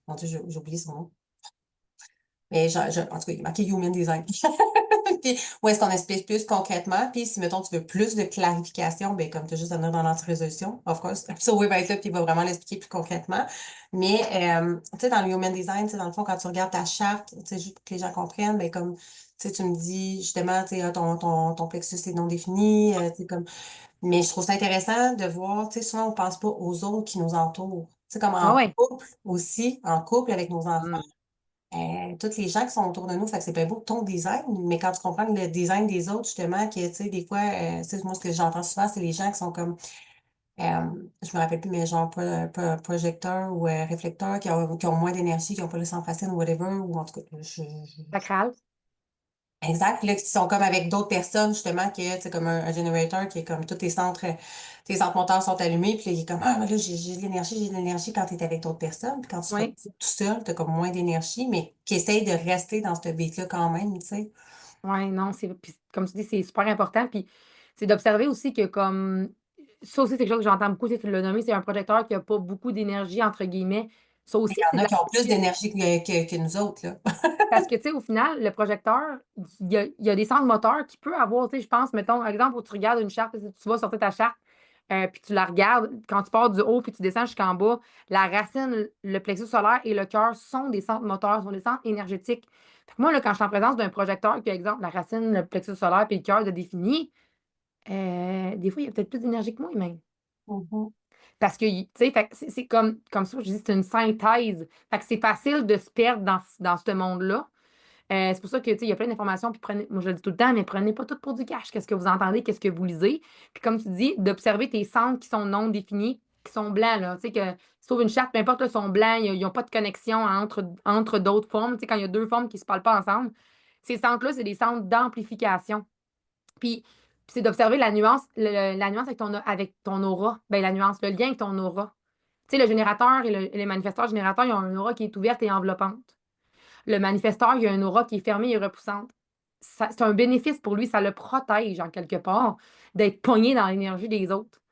mon Dieu, j'ai oublié son nom. Mais en tout cas, il est marqué Human Design. Puis, où est-ce qu'on explique plus concrètement? Puis, si, mettons, tu veux plus de clarification, ben, comme tu as juste à venir dans l'anti-résolution, of course. Ça, oui, va être là, puis il va vraiment l'expliquer plus concrètement. Mais, tu sais, dans le Human Design, tu sais, dans le fond, quand tu regardes ta charte, tu sais, juste pour que les gens comprennent, ben, comme, tu sais, tu me dis, justement, tu sais, ah, ton plexus est non défini, tu sais, comme, mais je trouve ça intéressant de voir, tu sais, souvent, on pense pas aux autres qui nous entourent. Tu sais, comme Ouais, en ouais. couple aussi, en couple avec nos enfants. Mm. Tous les gens qui sont autour de nous, fait que c'est bien beau ton design, mais quand tu comprends le design des autres, justement, que, tu sais, des fois, tu sais, moi, ce que j'entends souvent, c'est les gens qui sont comme, je me rappelle plus, mais genre, projecteurs ou réflecteurs qui ont moins d'énergie, qui n'ont pas le sang facile ou whatever, ou en tout cas, Sacral. exact. Puis là, qui sont comme avec d'autres personnes, justement, qui est, comme un generator, qui est comme tous tes centres moteurs sont allumés, puis là, il est comme, ah, mais là, j'ai de l'énergie quand tu es avec d'autres personnes. Puis quand tu te Oui, retrouves tout seul, tu as comme moins d'énergie, mais qui essaye de rester dans ce beat-là quand même, tu sais. oui, non, puis comme tu dis, c'est super important. Puis c'est d'observer aussi que comme ça aussi, c'est quelque chose que j'entends beaucoup, tu l'as nommé, c'est un projecteur qui n'a pas beaucoup d'énergie, entre guillemets. Ça Il aussi, y c'est en de a la qui ont plus réussite. d'énergie que nous autres, là. Parce que, tu sais, au final, le projecteur, il y a des centres moteurs qui peut avoir, tu sais, je pense, mettons, par exemple, où tu regardes une charte, tu vas sortir ta charte, puis tu la regardes, quand tu pars du haut puis tu descends jusqu'en bas, la racine, le plexus solaire et le cœur sont des centres moteurs, sont des centres énergétiques. Fait que moi, là, quand je suis en présence d'un projecteur qui, par exemple, la racine, le plexus solaire puis le cœur de défini, des fois, il y a peut-être plus d'énergie que moi, même. Mhm. Parce que, tu sais, fait que c'est comme ça, je dis, c'est une synthèse. Fait que c'est facile de se perdre dans ce monde-là. C'est pour ça que, tu sais, il y a plein d'informations, puis prenez, moi je le dis tout le temps, mais prenez pas tout pour du cash. Qu'est-ce que vous entendez, qu'est-ce que vous lisez. Puis comme tu dis, d'observer tes centres qui sont non définis, qui sont blancs, là. Tu sais, que sauf une charte, peu importe, là, ils sont blancs, ils n'ont pas de connexion entre d'autres formes. Tu sais, quand il y a deux formes qui ne se parlent pas ensemble, ces centres-là, c'est des centres d'amplification. Puis c'est d'observer la nuance, la nuance avec ton aura. Ben, la nuance, le lien avec ton aura. Tu sais, le générateur et les manifesteurs générateurs, ils ont une aura qui est ouverte et enveloppante. Le manifesteur, il a une aura qui est fermée et repoussante. C'est un bénéfice pour lui, ça le protège en quelque part d'être pogné dans l'énergie des autres.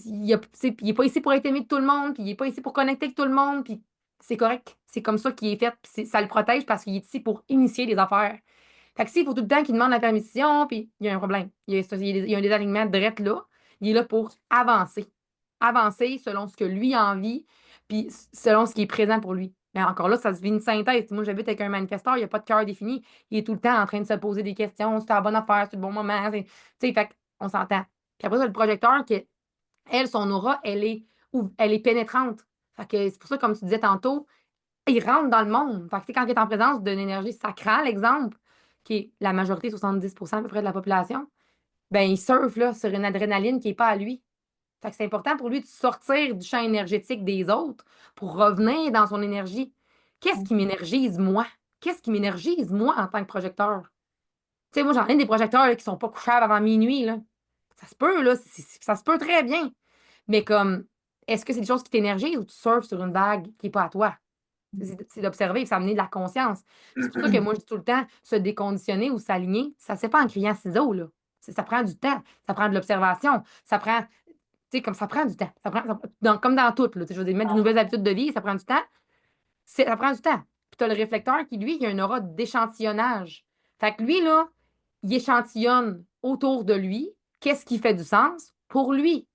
Il n'est pas ici pour être aimé de tout le monde, puis il n'est pas ici pour connecter avec tout le monde, puis c'est correct. C'est comme ça qu'il est fait, puis ça le protège parce qu'il est ici pour initier des affaires. Fait que s'il faut tout le temps qu'il demande la permission, puis il y a un problème. Il y a un désalignement direct là. Il est là pour avancer. Avancer selon ce que lui a envie, puis selon ce qui est présent pour lui. Mais encore là, ça se vit une synthèse. Moi, j'habite avec un manifesteur, il n'y a pas de cœur défini. Il est tout le temps en train de se poser des questions. C'est la bonne affaire, c'est le bon moment. Tu sais, fait on s'entend. Puis après, ça, le projecteur, elle, son aura, elle est pénétrante. Fait que c'est pour ça, comme tu disais tantôt, il rentre dans le monde. Fait que, tu sais, quand il est en présence d'une énergie sacrale, exemple, qui est la majorité, 70% à peu près de la population, ben il surfe là, sur une adrénaline qui n'est pas à lui. Fait que c'est important pour lui de sortir du champ énergétique des autres pour revenir dans son énergie. Qu'est-ce qui m'énergise, moi? Qu'est-ce qui m'énergise, moi, en tant que projecteur? Tu sais, moi, j'en ai des projecteurs là, qui sont pas couchables avant minuit, là. Ça se peut, là. Ça se peut très bien. Mais comme, est-ce que c'est des choses qui t'énergisent ou tu surfes sur une vague qui n'est pas à toi? C'est d'observer et ça amener de la conscience. C'est pour ça que moi, je dis tout le temps, se déconditionner ou s'aligner, ça ne se fait pas en criant ciseaux, là. Ça prend du temps, ça prend de l'observation, ça prend, tu sais, comme ça prend du temps. Comme dans tout, là, tu sais, je veux dire, mettre de nouvelles habitudes de vie, ça prend du temps. Ça prend du temps. Puis tu as le réflecteur qui, lui, il a une aura d'échantillonnage. Fait que lui, là, il échantillonne autour de lui qu'est-ce qui fait du sens pour lui.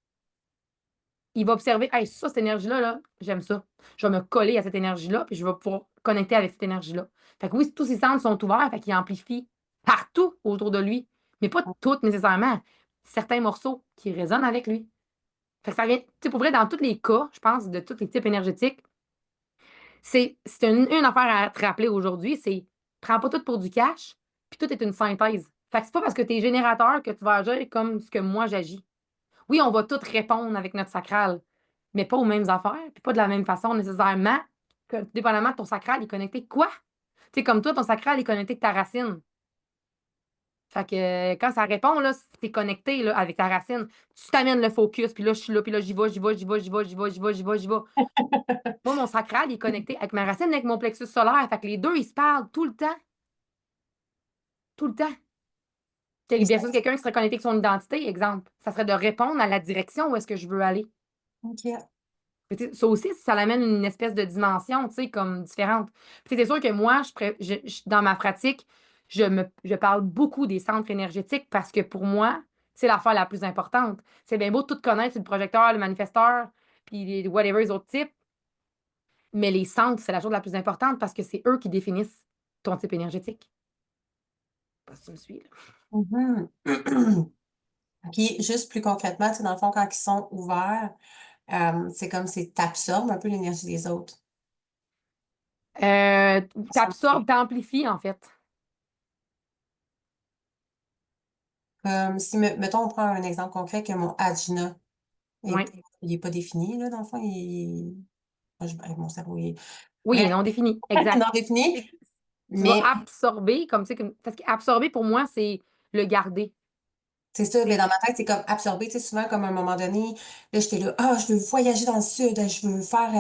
Il va observer, hey, ça, cette énergie-là, là, j'aime ça. Je vais me coller à cette énergie-là, puis je vais pouvoir connecter avec cette énergie-là. Fait que oui, tous ses centres sont ouverts, fait qu'il amplifie partout autour de lui, mais pas toutes nécessairement. Certains morceaux qui résonnent avec lui. Fait que ça vient, tu sais, pour vrai, dans tous les cas, je pense, de tous les types énergétiques, C'est une affaire à te rappeler aujourd'hui, c'est prends pas tout pour du cash, puis tout est une synthèse. Fait que c'est pas parce que tu es générateur que tu vas agir comme ce que moi j'agis. Oui, on va tout répondre avec notre sacral, mais pas aux mêmes affaires, puis pas de la même façon nécessairement, que, dépendamment de ton sacral, il est connecté quoi? Tu sais, comme toi, ton sacral est connecté avec ta racine. Fait que quand ça répond, là, c'est connecté là, avec ta racine. Tu t'amènes le focus, puis là, je suis là, puis là, j'y vais, j'y vais, j'y vais, j'y vais, j'y vais, j'y vais, j'y vais, j'y vais. Moi, mon sacral, il est connecté avec ma racine, avec mon plexus solaire. Fait que les deux, ils se parlent tout le temps. Tout le temps. Puis ça, Versus quelqu'un qui serait connecté avec son identité, exemple. Ça serait de répondre à la direction où est-ce que je veux aller. OK. Fait que, ça aussi, ça l'amène une espèce de dimension, tu sais, comme différente. Puis c'est sûr que moi, dans ma pratique, je parle beaucoup des centres énergétiques parce que pour moi, c'est l'affaire la plus importante. C'est bien beau de tout connaître, c'est le projecteur, le manifesteur, puis whatever les autres types, mais les centres, c'est la chose la plus importante parce que c'est eux qui définissent ton type énergétique. Je sais pas si tu me suis, là. Mhm. Puis juste plus concrètement, tu sais, dans le fond, quand ils sont ouverts, c'est comme si tu absorbes un peu l'énergie des autres. T'absorbes, t'amplifies, en fait. Comme si, mettons, on prend un exemple concret que mon Ajna, il Ouais. n'est pas défini, là, dans le fond, moi, avec mon cerveau, Oui, bref, et non défini. Exact. non défini, Tu vas mais absorber, comme tu sais, parce qu'absorber pour moi, c'est le garder. c'est ça, mais C'est dans ma tête, c'est comme absorbé, tu sais, souvent, comme à un moment donné, là, j'étais là, ah, je veux voyager dans le sud, je veux faire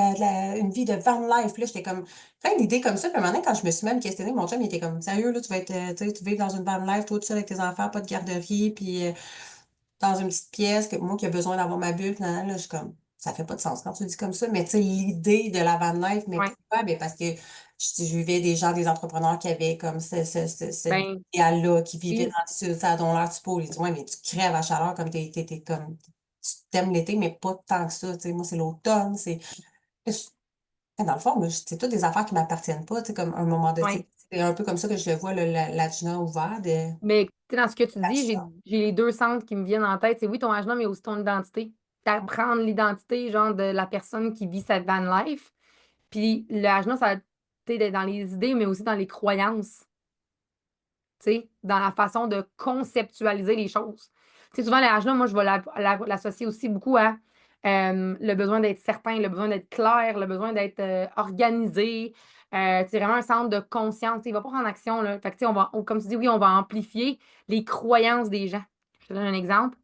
une vie de van life. Puis là, j'étais comme, plein d'idées comme ça. Puis à un moment donné, quand je me suis même questionnée, mon chum, il était comme, sérieux, là, tu vas être, tu sais, tu vis dans une van life, toi, tout seul avec tes enfants, pas de garderie, puis dans une petite pièce, que moi qui ai besoin d'avoir ma bulle, là, je suis comme, ça fait pas de sens quand tu le dis comme ça, mais tu sais, l'idée de la van life, mais ouais. pourquoi? Ben parce que je vivais des gens, des entrepreneurs qui avaient comme cet Ben, idéal-là, qui vivaient puis, dans le sud, ça dont l'air du pôle. Ils disent, ouais, mais tu crèves à chaleur comme t'es comme, tu t'aimes l'été, mais pas tant que ça, tu sais, moi, c'est l'automne, dans le fond, moi, c'est toutes des affaires qui m'appartiennent pas, tu sais, comme un moment de, ouais. c'est un peu comme ça que je le vois, la Gina ouvert de, Mais tu sais, dans ce que tu dis, ça. j'ai les deux centres qui me viennent en tête. C'est oui, ton agenda, mais aussi ton identité. T'apprendre l'identité, genre, de la personne qui vit sa van life. Puis le agenda, ça, tu sais, dans les idées, mais aussi dans les croyances. Tu sais, dans la façon de conceptualiser les choses. Tu sais, souvent, l'AHA, moi, je vais l'associer aussi beaucoup à le besoin d'être certain, le besoin d'être clair, le besoin d'être organisé. C'est vraiment un centre de conscience. Tu sais, il va pas prendre action, là. Fait que, tu sais, comme tu dis, oui, on va amplifier les croyances des gens. Je te donne un exemple.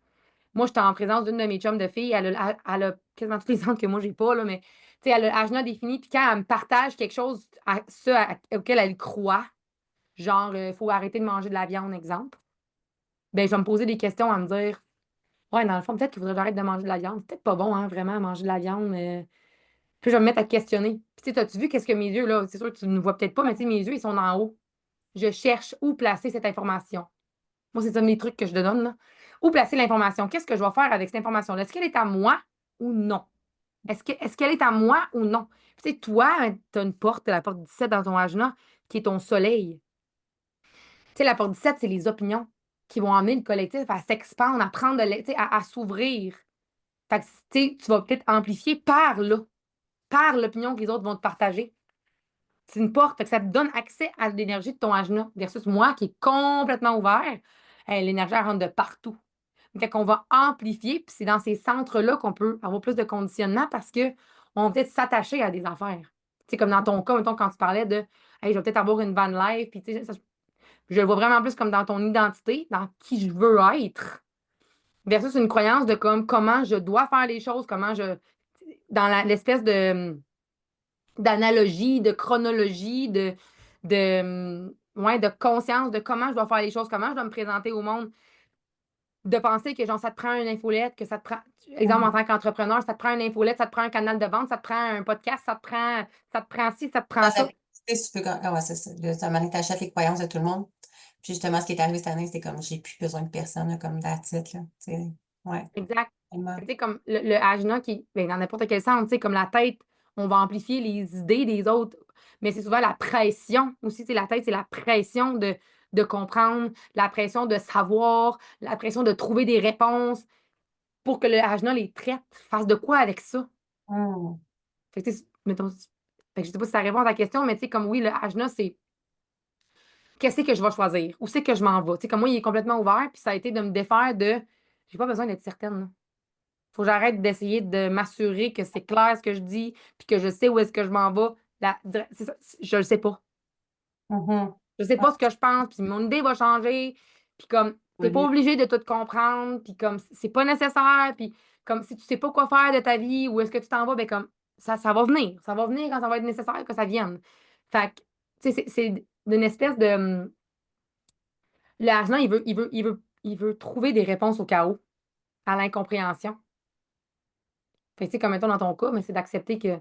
Moi, j'étais en présence d'une de mes chums de filles. Elle a quasiment tous les centres que moi, j'ai pas, là, mais tu sais, elle a l'AHA défini. Puis quand elle me partage quelque chose, auquel elle croit, genre, il faut arrêter de manger de la viande, exemple. Ben, je vais me poser des questions à me dire, ouais, dans le fond, peut-être qu'il faudrait que j'arrête de manger de la viande. C'est peut-être pas bon, hein, vraiment, manger de la viande. Puis je vais me mettre à questionner. Puis, tu sais, as-tu vu qu'est-ce que mes yeux, là, c'est sûr que tu ne vois peut-être pas, mais tu sais, mes yeux, ils sont en haut. Je cherche où placer cette information. Moi, c'est ça mes trucs que je te donne, là. Où placer l'information? Qu'est-ce que je vais faire avec cette information-là? Est-ce qu'elle est à moi ou non? Est-ce qu'elle est à moi ou non? Puis, tu sais, toi, tu as une porte, la porte 17 dans ton agenda, qui est ton soleil. Tu sais, la porte 17, c'est les opinions qui vont amener le collectif à s'expandre, à prendre tu sais, à s'ouvrir. Fait que, tu sais, tu vas peut-être amplifier par là, par l'opinion que les autres vont te partager. C'est une porte, fait que ça te donne accès à l'énergie de ton agenda versus moi qui est complètement ouvert. L'énergie, elle rentre de partout. Fait qu'on va amplifier, puis c'est dans ces centres-là qu'on peut avoir plus de conditionnement parce que on va peut-être s'attacher à des affaires. Tu sais, comme dans ton cas, mettons, quand tu parlais de hey, je vais peut-être avoir une van life, puis tu sais, je le vois vraiment plus comme dans ton identité, dans qui je veux être, versus une croyance de comme comment je dois faire les choses, comment je. Dans l'espèce de d'analogie, de chronologie, ouais, de conscience de comment je dois faire les choses, comment je dois me présenter au monde, de penser que genre ça te prend une infolette, que ça te prend. Exemple, en Mhm. tant qu'entrepreneur, ça te prend une infolette, ça te prend un canal de vente, ça te prend un podcast, ça te prend ci, ça te prend Dans ça. tu peux, ah ouais, c'est ça. Là, ça m'en t'achètes les croyances de tout le monde. Puis justement, ce qui est arrivé cette année, c'était comme, j'ai plus besoin de personne, là, comme that's it, là. Tu sais, ouais, Exact. tellement. Tu sais, comme le ajna qui, ben, dans n'importe quel sens, tu sais, comme la tête, on va amplifier les idées des autres. Mais c'est souvent la pression aussi, tu sais, la tête, c'est la pression de comprendre, la pression de savoir, la pression de trouver des réponses pour que le ajna les traite, fasse de quoi avec ça. Hmm. Fait que, tu sais, mettons, Fait que je sais pas si ça répond à ta question, mais tu sais, comme oui, le ajna, c'est qu'est-ce que je vais choisir? Où c'est que je m'en vais? Tu sais, comme moi, il est complètement ouvert, puis ça a été de me défaire de j'ai pas besoin d'être certaine, là. Faut que j'arrête d'essayer de m'assurer que c'est clair ce que je dis, puis que je sais où est-ce que je m'en vais. C'est ça, je le sais pas. Mhm. Je sais Ouais, pas ce que je pense, puis mon idée va changer, puis comme, t'es pas oui. obligé de tout comprendre, puis comme, c'est pas nécessaire, puis comme, si tu sais pas quoi faire de ta vie, où est-ce que tu t'en vas, ben comme, ça va venir. Ça va venir quand ça va être nécessaire que ça vienne. Fait que, tu sais, c'est d'une espèce de... L'argent, il veut trouver des réponses au chaos, à l'incompréhension. Fait que, tu sais, comme mettons dans ton cas, mais c'est d'accepter que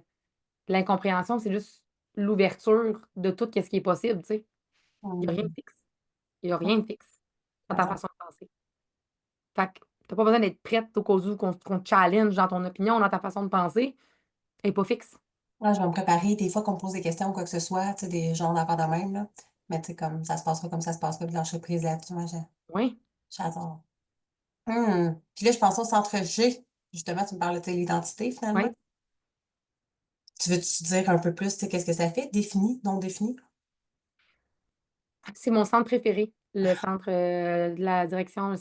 l'incompréhension, c'est juste l'ouverture de tout ce qui est possible, tu sais. Il n'y a rien de Mhm. fixe. Il n'y a rien de fixe dans ta Attends. façon de penser. Fait que t'as pas besoin d'être prête au cas où qu'on te challenge dans ton opinion, dans ta façon de penser. Elle n'est pas fixe. Ouais, je vais me préparer. Des fois qu'on me pose des questions ou quoi que ce soit, tu sais, des genres d'affaires de même, là. Mais tu sais, comme ça se passera comme ça se passera, puis lâcher prise là-dessus. Moi, Oui, j'adore. Puis là, je pense au centre G. Justement, tu me parles de l'identité, finalement. oui. Tu veux-tu dire un peu plus, tu sais, qu'est-ce que ça fait? Défini, non défini? C'est mon centre préféré, le centre de la direction,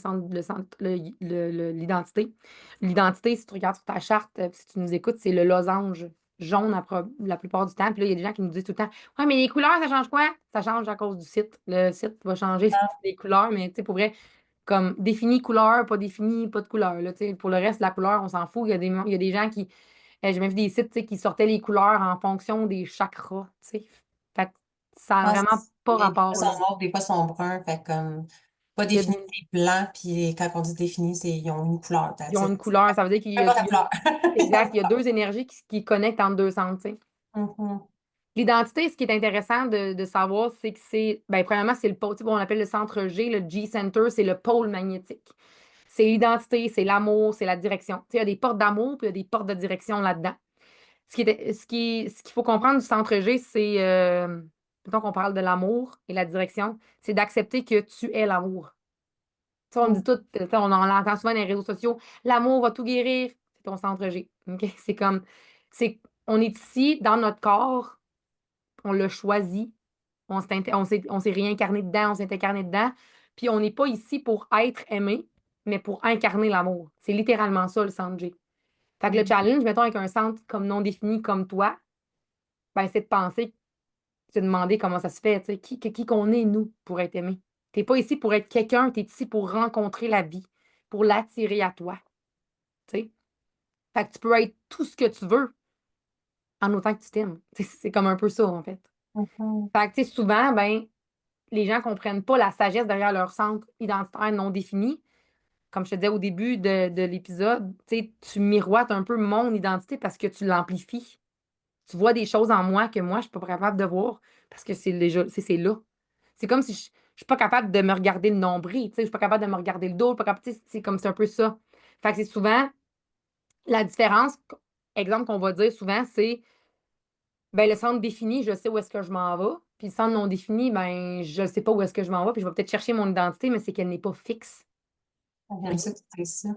l'identité. L'identité, si tu regardes sur ta charte, si tu nous écoutes, c'est le losange jaune la plupart du temps. Puis là, il y a des gens qui nous disent tout le temps, ouais, mais les couleurs, ça change quoi? Ça change à cause du site. Le site va changer les couleurs, mais tu sais, pour vrai, comme défini couleur, pas défini, pas de couleur. Là, tu sais, pour le reste, la couleur, on s'en fout. Il y a des gens qui. J'ai même vu des sites tu sais, qui sortaient les couleurs en fonction des chakras. Tu sais. Fait que ça n'a Ouais, vraiment pas des fois, ils rapport, sont là. noirs, des fois, ils sont bruns. Fait comme, pas Il y a défini, c'est blanc. Puis quand on dit défini, c'est ils ont une couleur. Ils That's ont it. une couleur. Ça veut dire Peu importe la couleur. exact, il y a deux énergies qui connectent entre deux centres, tu sais. Mhm. L'identité, ce qui est intéressant de savoir, c'est que ben, premièrement, c'est le pôle, tu sais, bon, on appelle le centre G, le G-center, c'est le pôle magnétique. C'est l'identité, c'est l'amour, c'est la direction. Tu sais, il y a des portes d'amour, puis il y a des portes de direction là-dedans. Ce qu'il faut comprendre du centre G, c'est, mettons qu'on parle de l'amour et la direction, c'est d'accepter que tu es l'amour. Tu sais, on dit tout, tu sais, on en entend souvent dans les réseaux sociaux, l'amour va tout guérir, c'est ton centre G. OK? C'est comme, on est ici dans notre corps, on l'a choisi, on s'est réincarné dedans, on s'est incarné dedans, puis on n'est pas ici pour être aimé, mais pour incarner l'amour. C'est littéralement ça, le centre G. Fait que le challenge, mettons, avec un centre comme non défini comme toi, ben, c'est de penser, c'est de demander comment ça se fait, tu sais, qui qu'on est, nous, pour être aimé. T'es pas ici pour être quelqu'un, t'es ici pour rencontrer la vie, pour l'attirer à toi, tu sais. Fait que tu peux être tout ce que tu veux en autant que tu t'aimes. C'est comme un peu ça, en fait. Mhm. Fait que, tu sais, souvent, ben, les gens comprennent pas la sagesse derrière leur centre identitaire non défini. Comme je te disais au début de l'épisode, tu sais, tu miroites un peu mon identité parce que tu l'amplifies. Tu vois des choses en moi que moi, je suis pas capable de voir parce que c'est déjà, c'est là. C'est comme si je suis pas capable de me regarder le nombril, tu sais, je suis pas capable de me regarder le dos, pas capable, tu sais, c'est comme c'est un peu ça. Fait que c'est souvent la différence, exemple qu'on va dire souvent, c'est ben le centre défini, je sais où est-ce que je m'en vais, puis le centre non défini, ben je sais pas où est-ce que je m'en vais, puis je vais peut-être chercher mon identité, mais c'est qu'elle n'est pas fixe. J'aime ça que tu dises ça.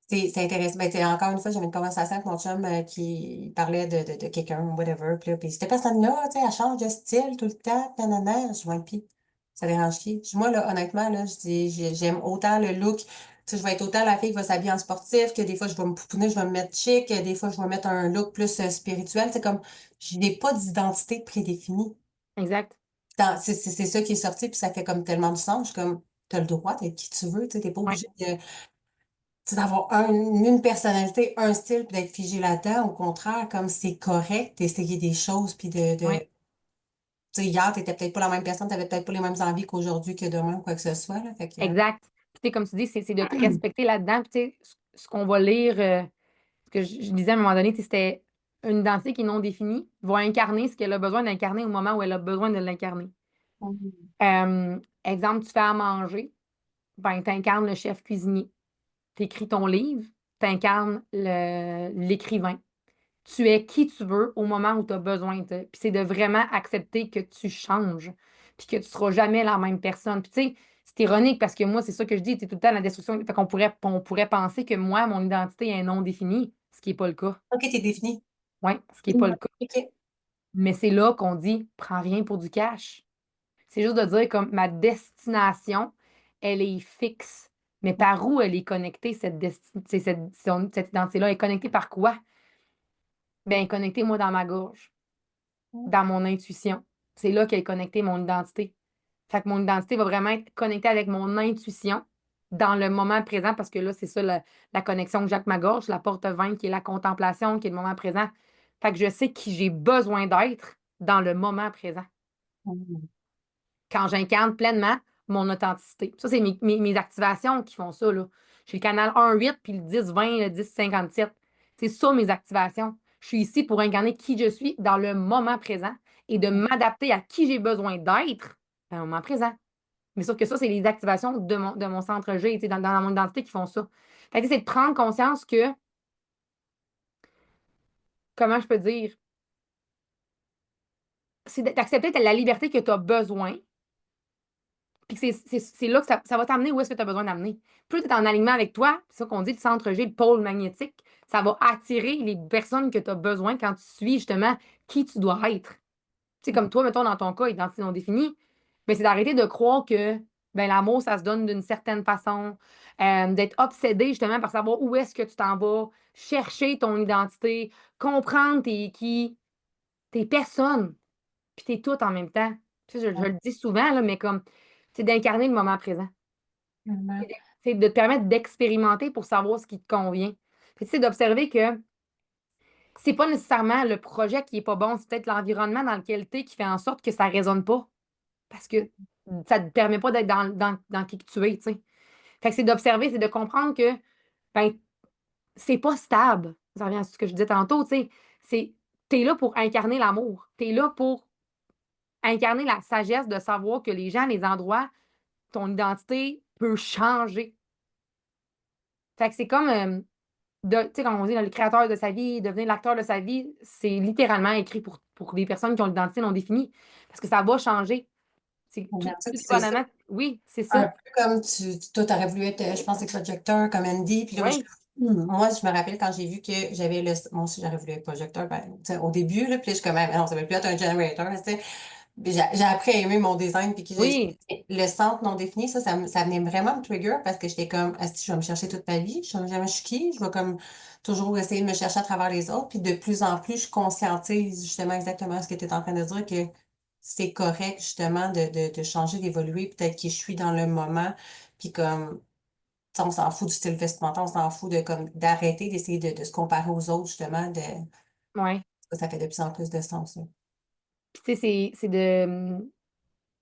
C'est intéressant. Ben, encore une fois, j'avais une conversation avec mon chum qui parlait de quelqu'un, whatever. Puis cette personne-là, tu sais, elle change de style tout le temps. Nanana. Je vois, puis ça dérange qui? Moi, là, honnêtement, là, je dis, j'aime autant le look. Tu sais, je vais être autant la fille qui va s'habiller en sportif, que des fois, je vais me pouponner, je vais me mettre chic, que des fois, je vais mettre un look plus spirituel. C'est comme, je n'ai pas d'identité prédéfinie. Exact. C'est ça qui est sorti, puis ça fait comme tellement du sens. Je suis comme, t'as le droit d'être qui tu veux, tu sais, t'es pas Oui, obligé de tu sais, d'avoir une personnalité, un style, puis d'être figé là-dedans. Au contraire, comme c'est correct d'essayer des choses, puis oui, tu sais, hier, t'étais peut-être pas la même personne, t'avais peut-être pas les mêmes envies qu'aujourd'hui, que demain, ou quoi que ce soit, là. Fait que, exact. Puis, tu sais, comme tu dis, c'est de te respecter là-dedans. Puis, tu sais, ce qu'on va lire, ce que je disais à un moment donné, tu sais, c'était une identité qui est non définie, va incarner ce qu'elle a besoin d'incarner au moment où elle a besoin de l'incarner. Mhm. Exemple, tu fais à manger, ben, tu incarnes le chef cuisinier. Tu écris ton livre, tu incarnes l'écrivain. Tu es qui tu veux au moment où tu as besoin de. Puis c'est de vraiment accepter que tu changes, puis que tu ne seras jamais la même personne. Puis tu sais, c'est ironique parce que moi, c'est ça que je dis, c'est tout le temps la destruction. Fait on pourrait penser que moi, mon identité est non définie, ce qui n'est pas le cas. OK, t'es défini. Oui, ce qui n'est pas le cas. OK. Mais c'est là qu'on dit, prends rien pour du cash. C'est juste de dire comme ma destination, elle est fixe. Mais par où elle est connectée, cette identité-là? Elle est connectée par quoi? Bien, elle est connectée, moi, dans ma gorge, dans mon intuition. C'est là qu'elle est connectée, mon identité. Fait que mon identité va vraiment être connectée avec mon intuition dans le moment présent, parce que là, c'est ça la connexion que j'ai avec ma gorge, la porte 20 qui est la contemplation, qui est le moment présent. Fait que je sais qui j'ai besoin d'être dans le moment présent. Mhm. Quand j'incarne pleinement mon authenticité. Ça, c'est mes activations qui font ça, là. J'ai le canal 1-8 puis le 10-20, le 10-57. C'est ça, mes activations. Je suis ici pour incarner qui je suis dans le moment présent et de m'adapter à qui j'ai besoin d'être dans le moment présent. Mais sauf que ça, c'est les activations de mon centre G, tu sais, dans mon identité qui font ça. Fait que, c'est de prendre conscience que, comment je peux dire, c'est d'accepter la liberté que tu as besoin. Puis c'est là que ça va t'amener où est-ce que tu as besoin d'amener. Plus tu es en alignement avec toi, c'est ça qu'on dit, le centre G, le pôle magnétique, ça va attirer les personnes que tu as besoin quand tu suis justement qui tu dois être. Tu sais, comme toi, mettons, dans ton cas, identité non définie, mais c'est d'arrêter de croire que ben, l'amour, ça se donne d'une certaine façon, d'être obsédé justement par savoir où est-ce que tu t'en vas, chercher ton identité, comprendre t'es qui, t'es personne, puis t'es tout en même temps. Tu sais, je le dis souvent, là, mais comme, c'est d'incarner le moment présent. Vraiment. C'est de te permettre d'expérimenter pour savoir ce qui te convient. Puis, c'est d'observer que c'est pas nécessairement le projet qui est pas bon, c'est peut-être l'environnement dans lequel tu es qui fait en sorte que ça résonne pas. Parce que ça te permet pas d'être dans qui que tu es, tu sais. Fait que c'est d'observer, c'est de comprendre que ben, c'est pas stable. Ça revient à ce que je disais tantôt, tu sais. T'es là pour incarner l'amour. T'es là pour incarner la sagesse de savoir que les gens, les endroits, ton identité peut changer. Fait que c'est comme, tu sais, quand on dit le créateur de sa vie, devenir l'acteur de sa vie, c'est littéralement écrit pour des personnes qui ont l'identité non définie. Parce que ça va changer. C'est tout, J'aime ça, tout puis c'est ça. dépendamment. Oui, c'est Un ça. peu comme toi, t'aurais voulu être, je pense, projecteur comme Andy. Puis là, moi, Oui, moi, je me rappelle quand j'ai vu que j'avais moi aussi, j'aurais voulu être projecteur, ben, tu sais, au début, là, puis là, je suis comme, ah, non, ça va plus être un generator, tu sais. Puis j'ai appris à aimer mon design, puis que oui, le centre non défini, ça venait vraiment me trigger parce que j'étais comme, asti, je vais me chercher toute ma vie, je sais jamais je suis qui, je vais comme toujours essayer de me chercher à travers les autres, puis de plus en plus, je conscientise justement exactement ce que tu es en train de dire, que c'est correct justement de changer, d'évoluer, peut-être que je suis dans le moment, puis comme, tu sais, on s'en fout du style vestimentaire, on s'en fout de comme d'arrêter d'essayer de se comparer aux autres, justement, oui. ça fait de plus en plus de sens, là. Puis tu sais, c'est de.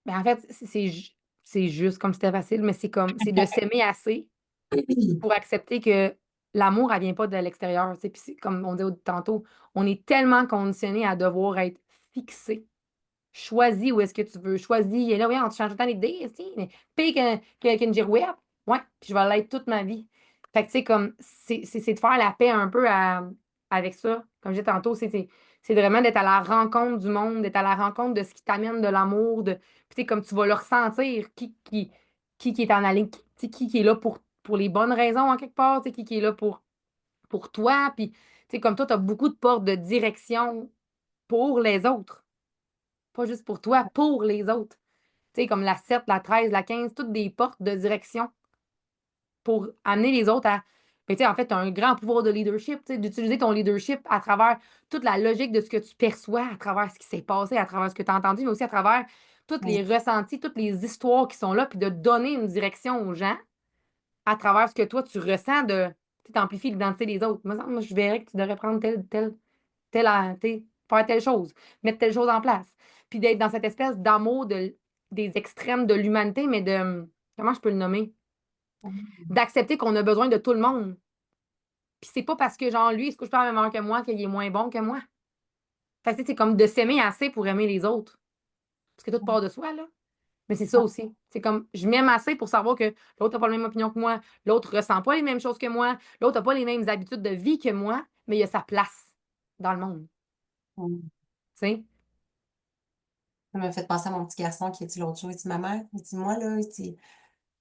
Ben, en fait, c'est juste comme c'était facile, mais c'est de s'aimer assez pour accepter que l'amour, elle vient pas de l'extérieur. Tu sais. Puis comme on dit tantôt, on est tellement conditionné à devoir être fixé. Choisis où est-ce que tu veux. Choisis. Et là, oui, on te change tout le temps d'idée, ici, mais pire qu'une girouette. Ouais, puis je vais l'être toute ma vie. Fait que, tu sais, comme, c'est de faire la paix un peu avec ça. Comme je disais tantôt, c'est vraiment d'être à la rencontre du monde, d'être à la rencontre de ce qui t'amène de l'amour, puis, tu sais, comme tu vas le ressentir, qui est en ligne, qui est là pour les bonnes raisons, en quelque part, tu sais, qui est là pour toi. Puis, tu sais, comme toi, tu as beaucoup de portes de direction pour les autres. Pas juste pour toi, pour les autres. Tu sais, comme la 7, la 13, la 15, toutes des portes de direction pour amener les autres à. Ben, tu sais, en fait, tu as un grand pouvoir de leadership, tu sais, d'utiliser ton leadership à travers toute la logique de ce que tu perçois, à travers ce qui s'est passé, à travers ce que tu as entendu, mais aussi à travers tous les ressentis, toutes les histoires qui sont là, puis de donner une direction aux gens à travers ce que toi, tu ressens de. Tu amplifies l'identité des autres. Moi, je verrais que tu devrais prendre faire telle chose, mettre telle chose en place. Puis d'être dans cette espèce d'amour des extrêmes de l'humanité, mais de, comment je peux le nommer? D'accepter qu'on a besoin de tout le monde. Puis c'est pas parce que, genre, lui, il se couche pas à la même heure que moi qu'il est moins bon que moi. Fait que, tu sais, c'est comme de s'aimer assez pour aimer les autres. Parce que tout part de soi, là. Mais c'est ça aussi. C'est comme, je m'aime assez pour savoir que l'autre n'a pas la même opinion que moi, l'autre ressent pas les mêmes choses que moi, l'autre n'a pas les mêmes habitudes de vie que moi, mais il a sa place dans le monde. Tu sais? Ça m'a fait penser à mon petit garçon qui a dit l'autre jour, il dit, maman, il dit, moi, là,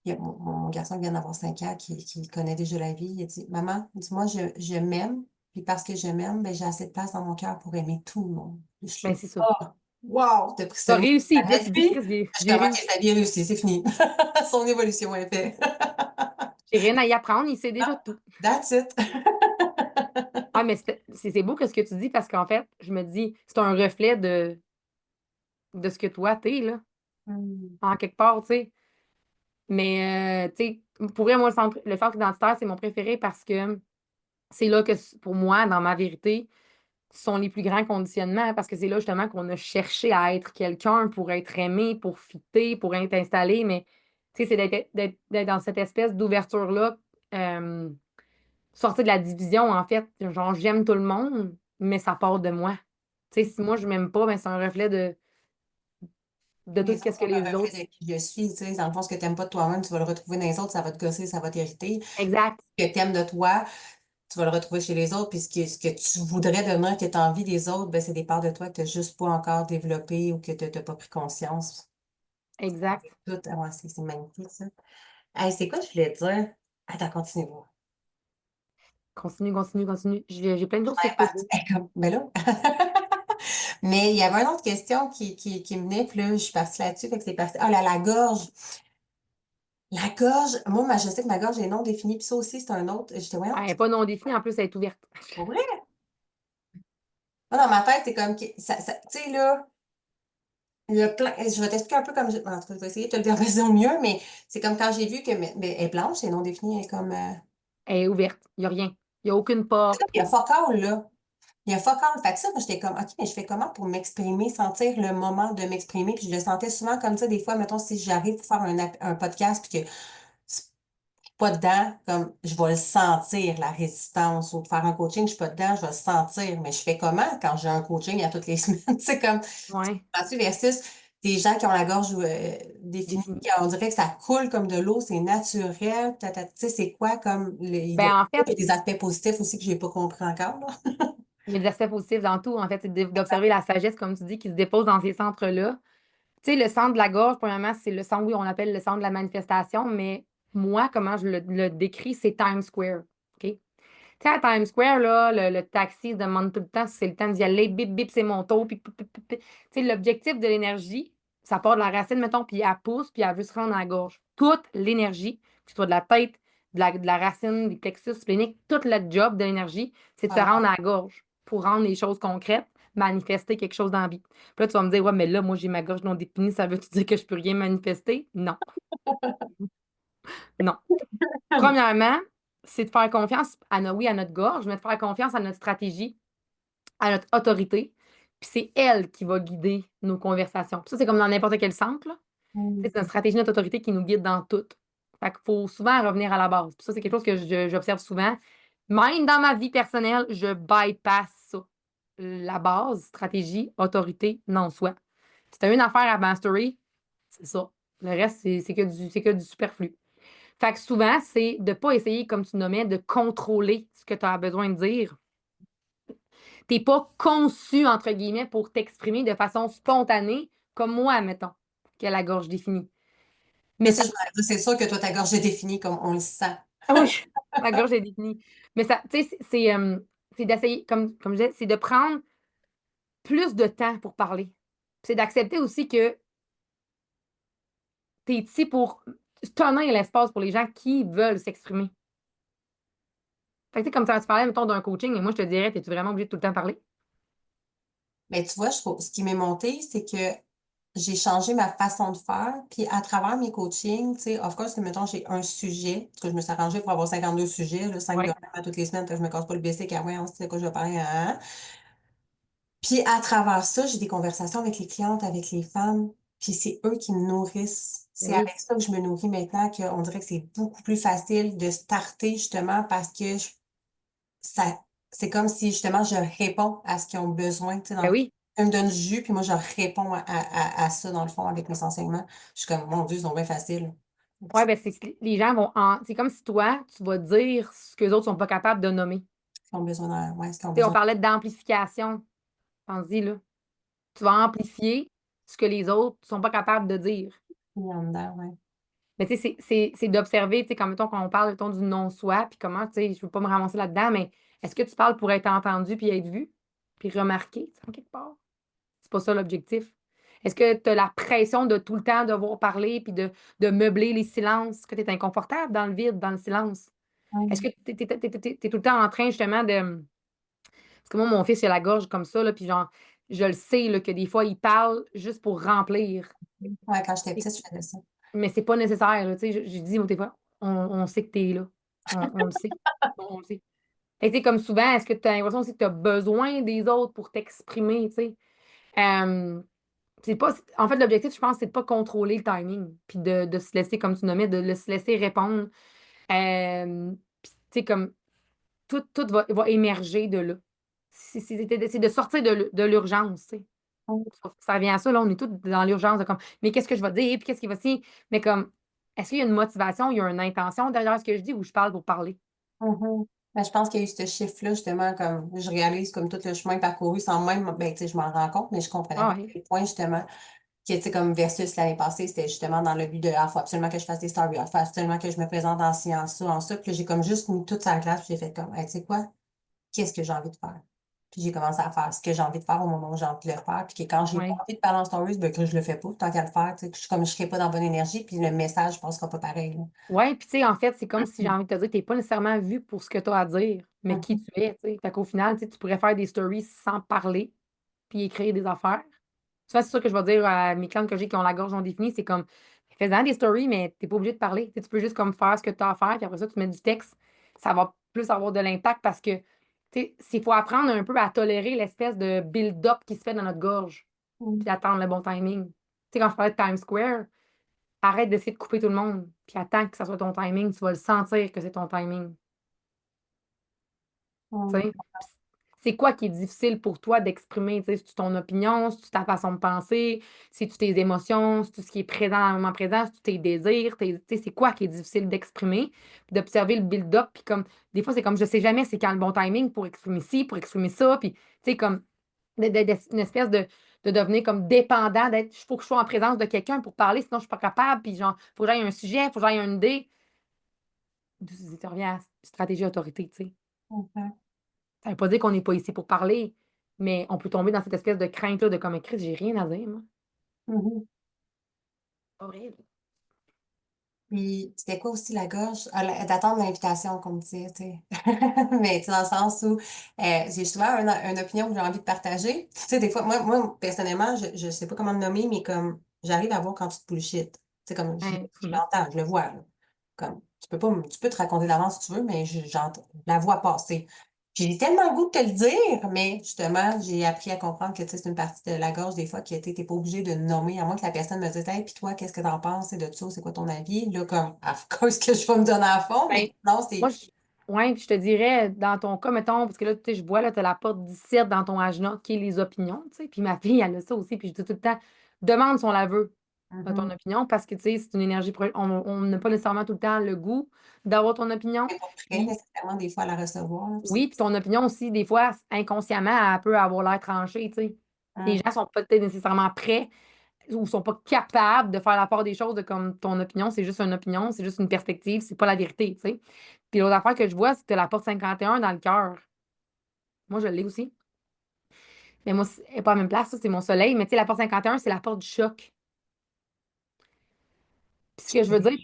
il y a mon garçon qui vient d'avoir 5 ans, qui connaît déjà la vie, il a dit, maman, il dit, moi, je m'aime, Puis parce que je m'aime, ben, j'ai assez de place dans mon cœur pour aimer tout le monde. Puis je Ben, suis c'est ça. oh, wow, t'as pris Tu as ce mot réussi. à Puis là, mettre tu te dis, lui. Chris, Je suis j'ai comme, OK, réussi. sa vie est réussie, c'est fini. Son évolution est faite. J'ai rien à y apprendre. Il sait déjà tout. That's it. Ah, mais c'est beau que ce que tu dis parce qu'en fait, je me dis, c'est un reflet de ce que toi, t'es, là, Hmm. en quelque part, tu sais. Mais, tu sais, pour vrai, moi, le centre identitaire, c'est mon préféré parce que c'est là que, pour moi, dans ma vérité, sont les plus grands conditionnements parce que c'est là, justement, qu'on a cherché à être quelqu'un pour être aimé, pour fitter, pour être installé. Mais, tu sais, c'est d'être dans cette espèce d'ouverture-là, euh, sortir de la division, en fait. Genre, j'aime tout le monde, mais ça part de moi. Tu sais, si moi, je m'aime pas, ben, c'est un reflet de tout Les ce autres que sont un les reflet autres. de qui je suis. Tu sais, dans le fond, ce que tu n'aimes pas de toi-même, tu vas le retrouver dans les autres, ça va te gosser, ça va t'irriter. Exact. Ce que tu aimes de toi, tu vas le retrouver chez les autres. Puis ce que tu voudrais devenir, que tu as envie des autres, ben, c'est des parts de toi que tu n'as juste pas encore développées ou que tu n'as pas pris conscience. Exact. Tout, ah ouais, c'est magnifique, ça. Hey, c'est quoi je voulais te dire? Attends, continue. Continue, continue, continue. J'ai plein de choses que je peux Impact. dire. Ben là. Mais il y avait une autre question qui me venait, puis là, je suis partie là-dessus, fait que c'est parti. Ah, la gorge. La gorge, moi, je sais que ma gorge est non définie, puis ça aussi, c'est un autre. J'étais, voyons, Elle n'est pas non définie, en plus, elle est ouverte. pour vrai? Moi, dans ma tête, c'est comme, tu sais, là, il y a plein, je vais t'expliquer un peu comme, en tout cas, je vais essayer de te le verbaliser au mieux, mais c'est comme quand j'ai vu que, mais elle est blanche, c'est non défini, elle est comme, Elle est ouverte. Il n'y a rien. Il n'y a aucune porte. il y a fuck all, là. Il y a fuck all. Fait que ça, moi, j'étais comme, OK, mais je fais comment pour m'exprimer, sentir le moment de m'exprimer? Puis je le sentais souvent comme ça, des fois, mettons, si j'arrive pour faire un podcast, puis que c'est pas dedans, comme, je vais le sentir, la résistance, ou de faire un coaching, je suis pas dedans, je vais le sentir. Mais je fais comment quand j'ai un coaching à toutes les semaines? C'est comme, Ouais, penses-tu, versus des gens qui ont la gorge définie, définie. on dirait que ça coule comme de l'eau, c'est naturel. Tu sais, c'est quoi comme, il doit Ben, en fait, y a des aspects positifs aussi que j'ai pas compris encore, là. il y a des aspects positifs dans tout. En fait, c'est d'observer la sagesse, comme tu dis, qui se dépose dans ces centres-là. Tu sais, le centre de la gorge, premièrement, c'est le centre, oui, on appelle le centre de la manifestation, mais moi, comment je le décris, c'est Times Square. OK? Tu sais, à Times Square, là, le taxi se demande tout le temps si c'est le temps d'y aller. Bip, bip, c'est mon tour. Puis, pip, pip, pip, pip. Tu sais, l'objectif de l'énergie, ça part de la racine, mettons, puis elle pousse, puis elle veut se rendre à la gorge. Toute l'énergie, que ce soit de la tête, de la racine, du plexus splénique, tout le job de l'énergie, c'est de se rendre à la gorge pour rendre les choses concrètes, manifester quelque chose dans la vie. Puis là, tu vas me dire, ouais, mais là, moi, j'ai ma gorge non définie, ça veut-tu dire que je peux rien manifester? Non, non. Premièrement, c'est de faire confiance oui, à notre gorge, mais de faire confiance à notre stratégie, à notre autorité. Puis c'est elle qui va guider nos conversations. Puis ça, c'est comme dans n'importe quel centre, là. Tu sais, c'est notre stratégie, notre autorité qui nous guide dans tout. Fait qu'il faut souvent revenir à la base. Puis ça, c'est quelque chose que j'observe souvent. Même dans ma vie personnelle, je bypass ça. La base, stratégie, autorité, non, soit. Si tu as une affaire à mastery, c'est ça. Le reste, c'est que du superflu. Fait que souvent, c'est de ne pas essayer, comme tu nommais, de contrôler ce que tu as besoin de dire. Tu n'es pas conçu, entre guillemets, pour t'exprimer de façon spontanée, comme moi, mettons, qui a la gorge définie. Mais Mais ça, ça, je me dis, c'est sûr que toi, ta gorge est définie comme on le sent. ah oui, ma gorge est définie. Mais ça, tu sais, c'est d'essayer, comme je disais, c'est de prendre plus de temps pour parler. C'est d'accepter aussi que tu es ici pour tenir l'espace pour les gens qui veulent s'exprimer. Fait que, tu sais, comme ça, tu parlais, mettons, d'un coaching, et moi, je te dirais, es-tu vraiment obligé de tout le temps parler? Mais tu vois, ce qui m'est monté, c'est que j'ai changé ma façon de faire. Puis à travers mes coachings, tu sais, of course, que mettons, j'ai un sujet, parce que je me suis arrangée pour avoir 52 sujets, là, 5 Oui. dollars à toutes les semaines, fait que je me casse pas le basic à ouais, on sait de quoi je vais parler. Hein. Puis à travers ça, j'ai des conversations avec les clientes, avec les femmes, puis c'est eux qui me nourrissent. Ben C'est oui. avec ça que je me nourris maintenant, qu'on dirait que c'est beaucoup plus facile de starter justement parce que ça, c'est comme si justement je réponds à ce qu'ils ont besoin. Tu sais, Ben oui. ils me donnent du jus, puis moi je réponds à ça dans le fond avec mes enseignements. Je suis comme, mon Dieu, ils sont bien faciles. Ouais, ben c'est que les gens vont c'est comme si toi, tu vas dire ce que les autres sont pas capables de nommer. Ils ont besoin ouais, ce qu'ils ont Tu sais, on besoin parlait d'amplification. Pense-y, là. Tu vas amplifier ce que les autres sont pas capables de dire. en dedans, ouais. Mais tu sais, c'est d'observer, tu sais, comme mettons, quand on parle, mettons, du non-soi, puis comment, tu sais, je veux pas me ramasser là-dedans, mais Est-ce que tu parles pour être entendu puis être vu, puis remarqué, tu sais, en quelque part? C'est pas ça l'objectif. Est-ce que tu as la pression de tout le temps devoir parler puis de meubler les silences? Est-ce que tu es inconfortable dans le vide, dans le silence? Est-ce que Mm. tu es, tout le temps en train justement de. Parce que moi, mon fils, il a la gorge comme ça, là, puis genre, je le sais là, que des fois, il parle juste pour remplir. Ouais, quand j'étais petite, je faisais ça. Mais c'est pas nécessaire. Là, tu sais, je dis, des fois, on sait que tu es là. On le sait. On le sait. Fait que, tu sais, comme souvent, est-ce que tu as l'impression aussi que tu as besoin des autres pour t'exprimer, tu sais? Euh, c'est pas, en fait, l'objectif, je pense, c'est de pas contrôler le timing, puis de se laisser, comme tu nommais, se laisser répondre. Puis, tu sais, comme tout va émerger de là. C'est de sortir de l'urgence, tu sais. Mm. Ça revient à ça, là, on est tous dans l'urgence de comme, mais qu'est-ce que je vais dire, puis qu'est-ce qui va si. Mais comme, est-ce qu'il y a une motivation, il y a une intention derrière ce que je dis ou je parle pour parler? Mhm. Ben, je pense qu'il y a eu ce chiffre-là, justement, comme je réalise comme tout le chemin parcouru sans même, ben, tu sais, je m'en rends compte, mais je comprenais Ah pas à oui. quel point, justement, qui était comme versus l'année passée, c'était justement dans le but de, ah, faut absolument que je fasse des stories, ah, faut absolument que je me présente en sciences, ça, en ça. Puis là, j'ai comme juste mis toute sa classe, puis j'ai fait comme, hey, tu sais quoi, qu'est-ce que j'ai envie de faire? Puis j'ai commencé à faire ce que j'ai envie de faire au moment où j'ai envie de le faire. Puis que quand j'ai pas Oui. envie de parler en stories, ben, que je le fais pas, tant qu'à le faire, tu sais, que je suis comme je serai pas dans la bonne énergie, puis le message, je pense, sera pas pareil, là. Ouais, puis tu sais, en fait, c'est comme si j'ai envie de te dire, tu n'es pas nécessairement vu pour ce que tu as à dire, mais qui Mhm. tu es, tu sais. Fait qu'au final, tu sais, tu pourrais faire des stories sans parler, puis écrire des affaires. Souvent, c'est ça que je vais dire à mes clientes que j'ai qui ont la gorge non définie, c'est comme, fais-en des stories, mais tu n'es pas obligé de parler. Tu sais, tu peux juste comme faire ce que tu as à faire, puis après ça, tu mets du texte. Ça va plus avoir de l'impact parce que, tu sais, il faut apprendre un peu à tolérer l'espèce de build-up qui se fait dans notre gorge, puis attendre le bon timing. Tu sais, quand je parlais de Times Square, arrête d'essayer de couper tout le monde, puis attends que ça soit ton timing, tu vas le sentir que c'est ton timing. Tu Mhm. sais. C'est quoi qui est difficile pour toi d'exprimer? Tu sais, c'est-tu ton opinion, c'est-tu ta façon de penser, c'est-tu tes émotions, c'est-tu ce qui est présent dans le moment présent, c'est-tu tes désirs, tu sais, c'est quoi qui est difficile d'exprimer, puis d'observer le build-up, puis comme, des fois, c'est comme, je sais jamais c'est quand le bon timing pour exprimer ci, pour exprimer ça, puis, tu sais, comme, une espèce de devenir comme dépendant, d'être, il faut que je sois en présence de quelqu'un pour parler, sinon je suis pas capable, puis genre, faut que j'aille un sujet, faut que j'aille une idée. Tu reviens à stratégie autorité, tu sais. Mhm. Ça veut pas dire qu'on n'est pas ici pour parler, mais on peut tomber dans cette espèce de crainte-là de comme Chris, j'ai rien à dire, moi. Mhm. Horrible. Puis, c'était quoi aussi la gorge? Ah, d'attendre l'invitation, comme tu disais, tu sais. Mais tu sais, dans le sens où j'ai souvent une opinion que j'ai envie de partager. Tu sais, des fois, moi personnellement, je sais pas comment le nommer, mais comme j'arrive à voir quand tu te bullshit. Tu sais, comme Ouais, je absolument. l'entends, je le vois, là. Comme, tu peux pas, tu peux te raconter d'avance si tu veux, mais j'entends, je la vois passer. Puis j'ai tellement le goût de te le dire, mais justement, j'ai appris à comprendre que tu sais, c'est une partie de la gorge des fois que tu n'es pas obligé de nommer, à moins que la personne me dise, hey, puis toi, qu'est-ce que t'en penses de ça, c'est quoi ton avis? Là, comme, of course que je vais me donner à fond, Ben, mais non, c'est. moi, ouais, puis je te dirais, dans ton cas, mettons, parce que là, tu sais, je vois, là, tu as la porte 17 dans ton agenda qui est les opinions, tu sais, puis ma fille, elle a ça aussi, puis je dis tout le temps, demande son l'aveu de ton Mhm. opinion, parce que, tu sais, c'est une énergie, on n'a pas nécessairement tout le temps le goût d'avoir ton opinion, T'es pas prêt puis nécessairement des fois à la recevoir, là, puis oui, puis ton opinion aussi, des fois, inconsciemment, elle peut avoir l'air tranchée, tu sais. Les hum, gens sont peut-être nécessairement prêts ou sont pas capables de faire la part des choses de comme ton opinion, c'est juste une opinion, c'est juste une perspective, c'est pas la vérité, tu sais. Puis l'autre affaire que je vois, c'est que t'as la porte 51 dans le cœur. Moi, je l'ai aussi. Mais moi, elle n'est pas à la même place, ça, c'est mon soleil. Mais tu sais, la porte 51, c'est la porte du choc. Puis ce que je veux dire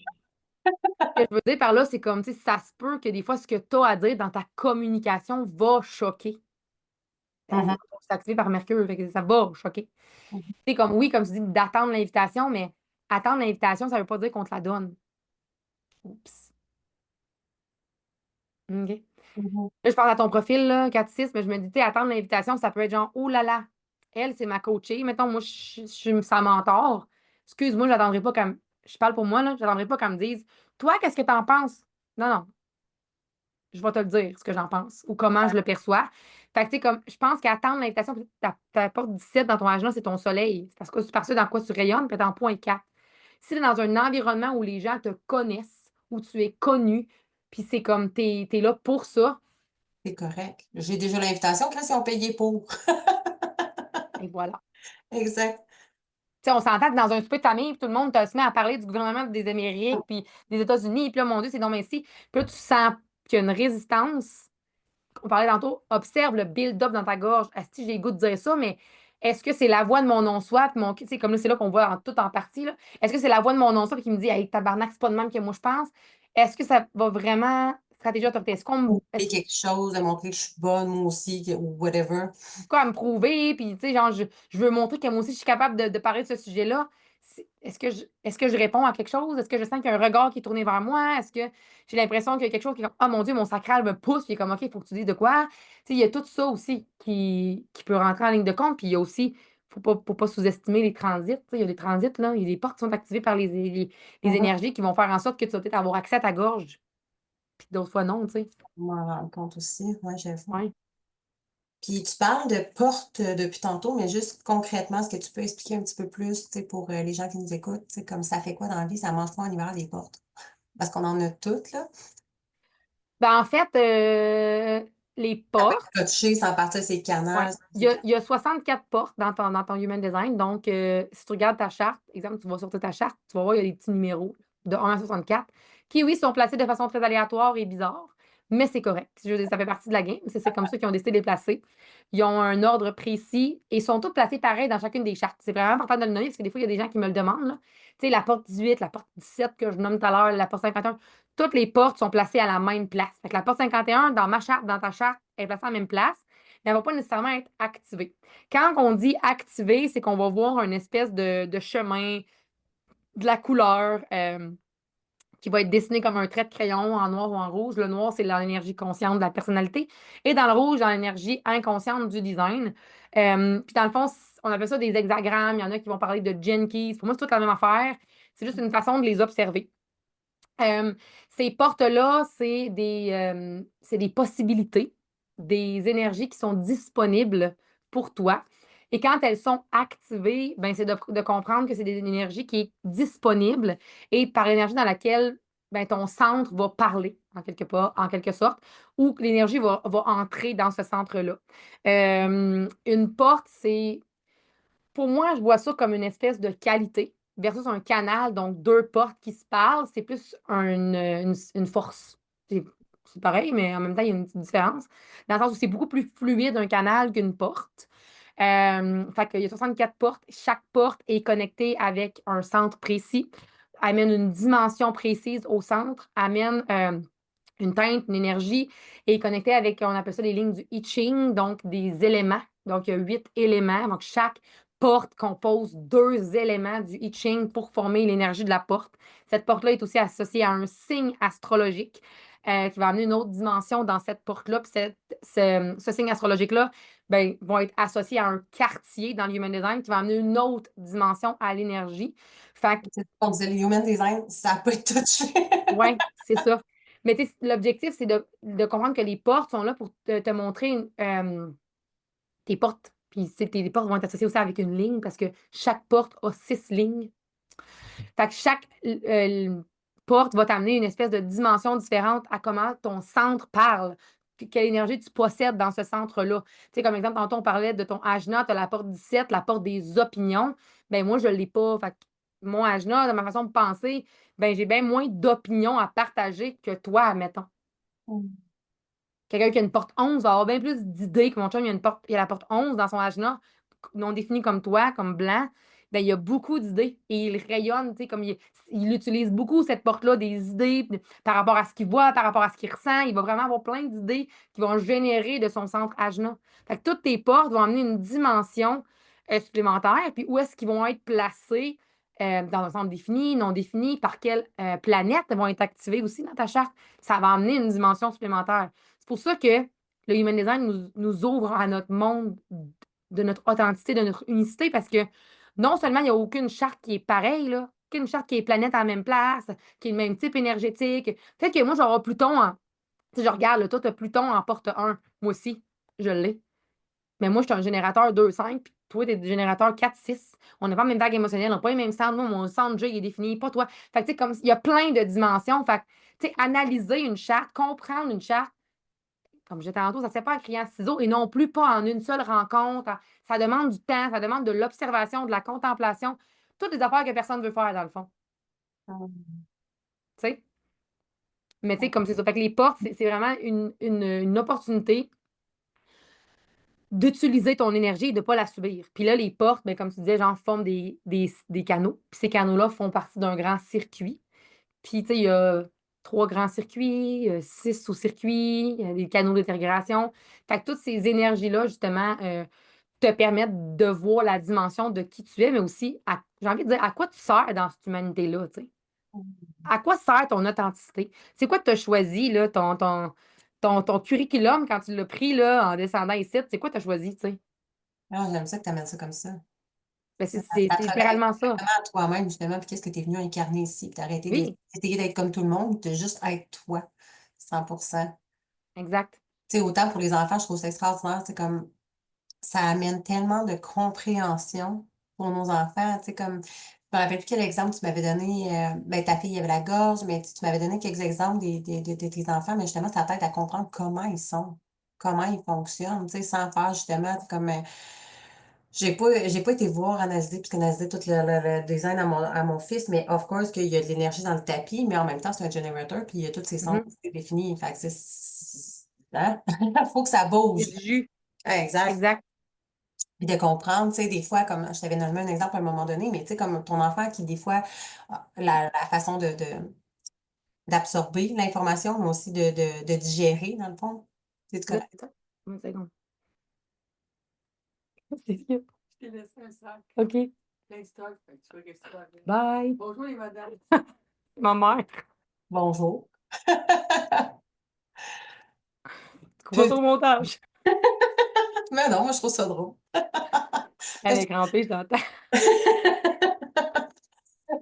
par là, c'est comme, tu sais, ça se peut que des fois, ce que tu as à dire dans ta communication va choquer. mhm, C'est activé par Mercure, fait que ça va choquer. mhm, C'est comme, oui, comme tu dis, d'attendre l'invitation, mais attendre l'invitation, ça ne veut pas dire qu'on te la donne. Oups. OK. mhm. Là, je parle à ton profil, là, 4-6, mais je me dis, tu sais, attendre l'invitation, ça peut être genre, oh là là, elle, c'est ma coachée. Mettons, moi, je suis sa mentor. Excuse-moi, je n'attendrai pas qu'elle je parle pour moi, là, je n'attendrai pas qu'elle me dise, toi, qu'est-ce que tu en penses? Non, non, je vais te le dire, ce que j'en pense ou comment je le perçois. Fait que, tu sais, comme, je pense qu'attendre l'invitation, puis ta porte 17 dans ton agenda, c'est ton soleil. C'est parce que c'est parce que dans quoi tu rayonnes, puis t'es en point 4. Si tu es dans un environnement où les gens te connaissent, où tu es connu, puis c'est comme, t'es là pour ça, C'est correct. J'ai déjà l'invitation quand ils ont payé pour. et voilà. Exact. Tu sais, on s'entend que dans un souper de famille, puis tout le monde se met à parler du gouvernement des Amériques, puis des États-Unis, puis là, mon Dieu, c'est non, mais si. Puis là, tu sens qu'il y a une résistance. on parlait tantôt, observe le build-up dans ta gorge. Asti, j'ai le goût de dire ça, mais est-ce que c'est la voix de mon non-soi, puis tu sais, comme là, c'est là qu'on voit tout en partie, là. Est-ce que c'est la voix de mon non-soi qui me dit, hey, tabarnak, c'est pas de même que moi je pense? Est-ce que ça va vraiment, stratégie autorité, est-ce qu'on Prouver quelque chose, de montrer que je suis bonne, moi aussi, ou whatever. quoi à me prouver, puis tu sais, genre, je veux montrer que moi aussi, je suis capable de parler de ce sujet-là. Est-ce que je réponds à quelque chose? Est-ce que je sens qu'il y a un regard qui est tourné vers moi? Est-ce que j'ai l'impression qu'il y a quelque chose qui est comme, oh mon Dieu, mon sacral me pousse, puis il est comme, OK, il faut que tu dises de quoi? Tu sais, il y a tout ça aussi qui peut rentrer en ligne de compte, puis il y a aussi, faut pas sous-estimer les transits. Tu sais, il y a des transits, là, il y a des portes qui sont activées par les Mhm. énergies qui vont faire en sorte que tu vas peut-être avoir accès à ta gorge, puis d'autres fois non, tu sais. Je m'en rends compte aussi, moi, j'avoue. Ouais. Puis tu parles de porte depuis tantôt, mais juste concrètement, est-ce que tu peux expliquer un petit peu plus, tu sais, pour les gens qui nous écoutent, tu sais, comme ça fait quoi dans la vie, ça mange quoi en hiver des portes? Parce qu'on en a toutes, là. Ben, en fait, les Ça peut être portes, scotché sans partir ses ouais. canals. Il y a 64 portes dans ton Human Design. Donc, si tu regardes ta charte, exemple, tu vas sur ta charte, tu vas voir, il y a des petits numéros de 1 à 64 qui, oui, sont placés de façon très aléatoire et bizarre, mais c'est correct. Je veux dire, ça fait partie de la game. C'est comme ça qu'ils ont décidé de les placer. Ils ont un ordre précis et ils sont tous placés pareil dans chacune des chartes. C'est vraiment important de le nommer parce que des fois, il y a des gens qui me le demandent, là. Tu sais, la porte 18, la porte 17 que je nomme tout à l'heure, la porte 51, toutes les portes sont placées à la même place. Fait que la porte 51, dans ma charte, dans ta charte, elle est placée à la même place, mais elle ne va pas nécessairement être activée. Quand on dit activer, c'est qu'on va voir une espèce de chemin, de la couleur qui va être dessiné comme un trait de crayon en noir ou en rouge. Le noir, c'est dans l'énergie consciente de la personnalité. Et dans le rouge, dans l'énergie inconsciente du design. Puis dans le fond, on appelle ça des hexagrammes. Il y en a qui vont parler de gene keys. Pour moi, c'est toute la même affaire. C'est juste une façon de les observer. Euh, ces portes-là, c'est des possibilités, des énergies qui sont disponibles pour toi. Et quand elles sont activées, ben, c'est de comprendre que c'est des énergies qui est disponible et par l'énergie dans laquelle ben, ton centre va parler, en quelque sorte, ou que l'énergie va entrer dans ce centre-là. Une porte, pour moi, je vois ça comme une espèce de qualité versus un canal, donc deux portes qui se parlent. C'est plus une force. C'est pareil, mais en même temps, il y a une petite différence. Dans le sens où c'est beaucoup plus fluide un canal qu'une porte. Fait qu'il y a 64 portes. Chaque porte est connectée avec un centre précis, amène une dimension précise au centre, amène une teinte, une énergie, et est connectée avec, on appelle ça des lignes du I Ching, donc des éléments. Donc, il y a 8 éléments. Donc, chaque porte compose 2 éléments du I Ching pour former l'énergie de la porte. Cette porte-là est aussi associée à un signe astrologique qui va amener une autre dimension dans cette porte-là. Puis ce signe astrologique-là ben, va être associé à un quartier dans le Human Design qui va amener une autre dimension à l'énergie. Fait que, On disait le human design, ça peut être touché. ouais, c'est ça. Mais tu sais, l'objectif, c'est de comprendre que les portes sont là pour te montrer tes portes. Puis tu sais, tes portes vont être associées aussi avec une ligne parce que chaque porte a 6 lignes. Fait que chaque porte va t'amener une espèce de dimension différente à comment ton centre parle. Puis quelle énergie tu possèdes dans ce centre-là. Tu sais, comme exemple, tantôt, on parlait de ton ajna, tu as la porte 17, la porte des opinions. Ben moi, je ne l'ai pas. Fait que mon ajna, de ma façon de penser, ben j'ai bien moins d'opinions à partager que toi, admettons. Quelqu'un qui a une porte 11 va avoir bien plus d'idées que mon chum, il y a la porte 11 dans son agenda, non définie comme toi, comme blanc. Ben, il y a beaucoup d'idées et il rayonne, tu sais, comme il utilise beaucoup cette porte-là, des idées par rapport à ce qu'il voit, par rapport à ce qu'il ressent. Il va vraiment avoir plein d'idées qui vont générer de son centre agena. Fait que toutes tes portes vont amener une dimension supplémentaire. Puis où est-ce qu'ils vont être placés dans un centre défini, non défini, par quelle planète vont être activées aussi dans ta charte. Ça va amener une dimension supplémentaire. C'est pour ça que le Human Design nous ouvre à notre monde de notre authenticité, de notre unicité, parce que non seulement il n'y a aucune charte qui est pareille, là, aucune charte qui est planète à la même place, qui est le même type énergétique. Peut-être que moi, j'aurai Pluton en. Si je regarde, là, toi, tu as Pluton en porte 1. Moi aussi, je l'ai. Mais moi, je suis un générateur 2-5, puis toi, tu es générateur 4-6. On n'a pas la même vague émotionnelle, on n'a pas les mêmes centres. Moi, mon centre J il est défini, pas toi. Fait que, tu sais, comme il y a plein de dimensions. Fait que, tu sais, analyser une charte, comprendre une charte, comme je disais tantôt, ça ne se fait pas en criant ciseaux et non plus pas en une seule rencontre. Ça demande du temps, ça demande de l'observation, de la contemplation, toutes les affaires que personne ne veut faire, dans le fond. Tu sais? Mais tu sais, comme c'est ça. Fait que les portes, c'est vraiment une opportunité d'utiliser ton énergie et de ne pas la subir. Puis là, les portes, ben, comme tu disais, genre, forment des canaux. Puis ces canaux-là font partie d'un grand circuit. Puis, tu sais, il y a 3 grands circuits, 6 sous-circuits, il y a des canaux d'intégration. Fait que toutes ces énergies-là, justement, te permettent de voir la dimension de qui tu es, mais aussi, j'ai envie de dire, à quoi tu sers dans cette humanité-là, tu sais. À quoi sert ton authenticité? C'est quoi que tu as choisi, là, ton curriculum quand tu l'as pris, là, en descendant ici? C'est quoi que tu as choisi, tu sais? Ah, j'aime ça que tu amènes ça comme ça. Ben, Ça, c'est te relève littéralement ça. directement à toi-même, justement, puis qu'est-ce que tu es venu incarner ici, puis t'arrêter Oui, d'essayer d'être comme tout le monde, de juste être toi, 100%. exact. Tu sais, autant pour les enfants, je trouve ça extraordinaire, c'est comme, ça amène tellement de compréhension pour nos enfants, tu sais, comme, je me rappelle plus quel exemple tu m'avais donné, ben, ta fille avait la gorge, mais tu m'avais donné quelques exemples de tes enfants, mais justement, ça t'aide à comprendre comment ils sont, comment ils fonctionnent, tu sais, sans faire justement comme, j'ai pas été voir Anasdi, puisque Anasdi tout le design à mon fils, mais of course qu'il y a de l'énergie dans le tapis, mais en même temps, c'est un generator, puis il y a tous ses sons Mhm. définis. Fait que hein? Faut que ça C'est bouge. du jus. Ouais, exact. Exact. Puis de comprendre, tu sais, des fois, comme je t'avais donné un exemple à un moment donné, mais tu sais, comme ton enfant qui, des fois, la façon d'absorber l'information, mais aussi de digérer, dans le fond. C'est Là, correct. attends, une seconde. C'est ce que- Je t'ai laissé un sac. OK. Plein de stock, fait que tu veux que tu sois avec. Bye. Bonjour les madames. Ma mère. Bonjour. Tu couperas ça au montage. Mais non, moi, je trouve ça drôle. Elle est crampée, je l'entends.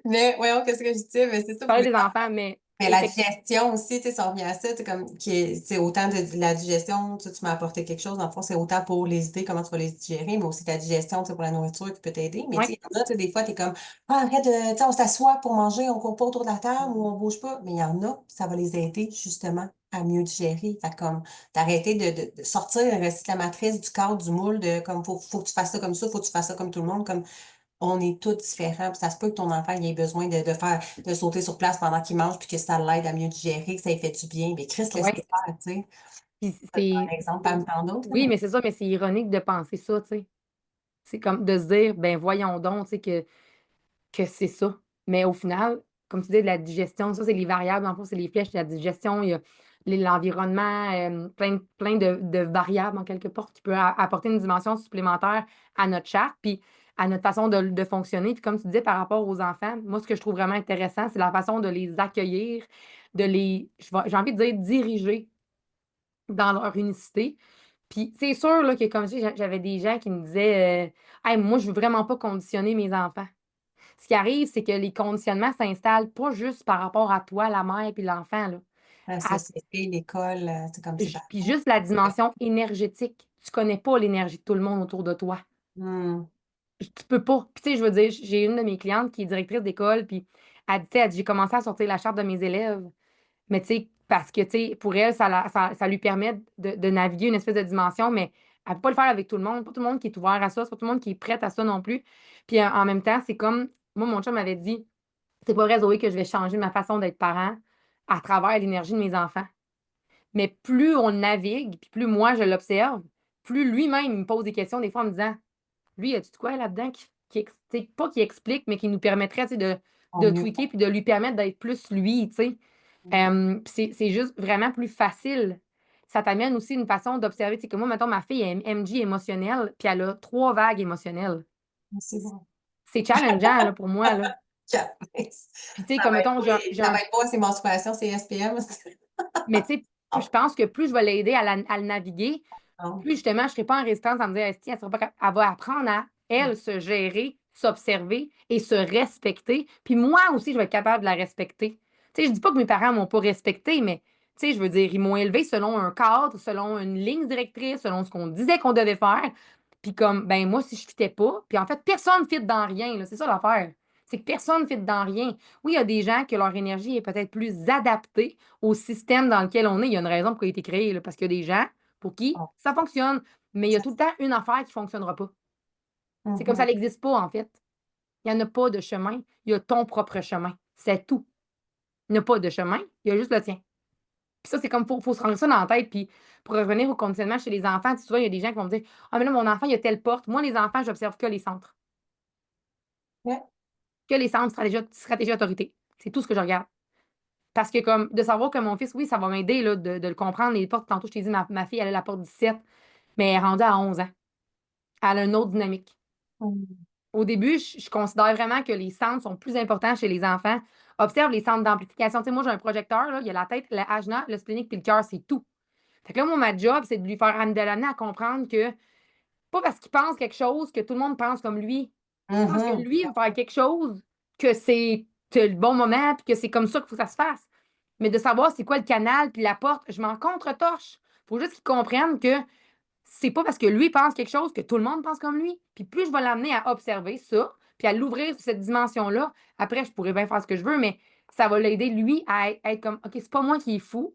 Mais voyons, qu'est-ce que je disais? Mais c'est ça pour Parler les des enfants. enfants, mais Mais la effectivement. digestion aussi, tu sais, si on revient à ça, tu sais, comme qui est, c'est autant de la digestion, tu m'as apporté quelque chose, dans le fond, c'est autant pour les idées, comment tu vas les digérer, mais aussi ta digestion, tu sais, pour la nourriture qui peut t'aider. Mais tu Oui, sais, il y en a, tu sais, des fois, tu es comme, ah, arrête de, tu sais, on s'assoit pour manger, on court pas autour de la table ou on bouge pas. Mais il y en a, ça va les aider, justement, à mieux digérer. Fait comme, d'arrêter de sortir, la matrice du cadre, du moule, de comme, faut que tu fasses ça comme ça, faut que tu fasses ça comme tout le monde, comme, on est tous différents. Puis ça se peut que ton enfant il ait besoin de sauter sur place pendant qu'il mange, puis que ça l'aide à mieux digérer, que ça lui fait du bien. Mais Chris, oui. laisse-le faire, tu sais. Puis C'est un exemple parmi tant d'autres, là, oui, mais mais c'est ça, mais c'est ironique de penser ça, tu sais. C'est comme de se dire, ben voyons donc, tu sais, que c'est ça. Mais au final, comme tu dis, de la digestion, ça, c'est les variables. En fait, c'est les flèches de la digestion. Il y a l'environnement, plein de variables, en quelque sorte, qui peut apporter une dimension supplémentaire à notre charte, puis à notre façon de fonctionner. Puis comme tu disais, par rapport aux enfants, moi, ce que je trouve vraiment intéressant, c'est la façon de les accueillir, j'ai envie de dire, diriger dans leur unicité. Puis c'est sûr là, que, comme je dis, j'avais des gens qui me disaient Hey, moi, je veux vraiment pas conditionner mes enfants. Ce qui arrive, c'est que les conditionnements s'installent pas juste par rapport à toi, la mère, puis l'enfant, là. la À- société, l'école, c'est comme c'est puis partout. juste la dimension énergétique. Tu connais pas l'énergie de tout le monde autour de toi. Hmm. Tu peux pas. Puis, tu sais, je veux dire, j'ai une de mes clientes qui est directrice d'école, puis elle dit, tu sais, elle dit, j'ai commencé à sortir la charte de mes élèves. Mais tu sais, parce que, tu sais, pour elle, ça lui permet de naviguer une espèce de dimension, mais elle peut pas le faire avec tout le monde. Pas tout le monde qui est ouvert à ça, c'est pas tout le monde qui est prêt à ça non plus. Puis en même temps, c'est comme, moi, mon chum m'avait dit, c'est pas vrai, Zoé, que je vais changer ma façon d'être parent à travers l'énergie de mes enfants. Mais plus on navigue, puis plus moi, je l'observe, plus lui-même, il me pose des questions, des fois en me disant, lui, y a-tu de quoi là-dedans tu sais, pas qui explique, mais qui nous permettrait, tu sais, Au de mieux. tweaker puis de lui permettre d'être plus lui, tu sais. Puis c'est juste vraiment plus facile. Ça t'amène aussi une façon d'observer. Tu sais, que moi, mettons, ma fille est MG émotionnelle, puis elle a 3 vagues émotionnelles. C'est bon. C'est challengeant, là, pour moi, là. Puis, tu sais, Ça comme va être mettons, beau, ça va être beau, ses menstruations, ses SPM. mais tu sais, je pense que plus je vais l'aider à le naviguer, plus justement, je ne serai pas en résistance à me dire, Esti, elle va apprendre à, elle, se gérer, s'observer et se respecter. Puis moi aussi, je vais être capable de la respecter. Tu sais, je dis pas que mes parents m'ont pas respecté, mais tu sais, je veux dire, ils m'ont élevé selon un cadre, selon une ligne directrice, selon ce qu'on disait qu'on devait faire. Puis comme, ben moi, si je fitais pas, puis en fait, personne ne fit dans rien, là, c'est ça l'affaire. C'est que personne ne fit dans rien. Oui, il y a des gens que leur énergie est peut-être plus adaptée au système dans lequel on est. Il y a une raison pour il a été créé, là, parce qu'il y a des gens pour qui ça fonctionne, mais il y a tout le temps une affaire qui ne fonctionnera pas. C'est comme ça Mhm. n'existe pas, en fait. Il n'y en a pas de chemin. Il y a ton propre chemin. C'est tout. Il n'y a pas de chemin, il y a juste le tien. Puis ça, c'est comme, faut se rendre ça dans la tête. Puis pour revenir au conditionnement chez les enfants, tu vois, il y a des gens qui vont me dire, ah, mais là, mon enfant, il y a telle porte. Moi, les enfants, j'observe que les centres. Ouais. Que les centres stratégie autorité. C'est tout ce que je regarde. Parce que, comme, de savoir que mon fils, oui, ça va m'aider, là, de le comprendre. Les portes, tantôt, je t'ai dit, ma fille, elle a la porte 17, mais elle est rendue à 11 ans. Elle a une autre dynamique. Mm. Au début, je considère vraiment que les centres sont plus importants chez les enfants. Observe les centres d'amplification. Tu sais, moi, j'ai un projecteur, là, il y a la tête, le ajna, le splénique puis le cœur, c'est tout. Fait que là, moi, ma job, c'est de lui faire de l'année à comprendre que, pas parce qu'il pense quelque chose que tout le monde pense comme lui. Je pense que Mhm. lui, il veut faire quelque chose, que c'est le bon moment, puis que c'est comme ça qu'il faut que ça se fasse. Mais de savoir c'est quoi le canal, puis la porte, je m'en contre-torche. Il faut juste qu'il comprenne que c'est pas parce que lui pense quelque chose que tout le monde pense comme lui. Puis plus je vais l'amener à observer ça, puis à l'ouvrir sur cette dimension-là, après, je pourrais bien faire ce que je veux, mais ça va l'aider, lui, à être comme, OK, c'est pas moi qui est fou,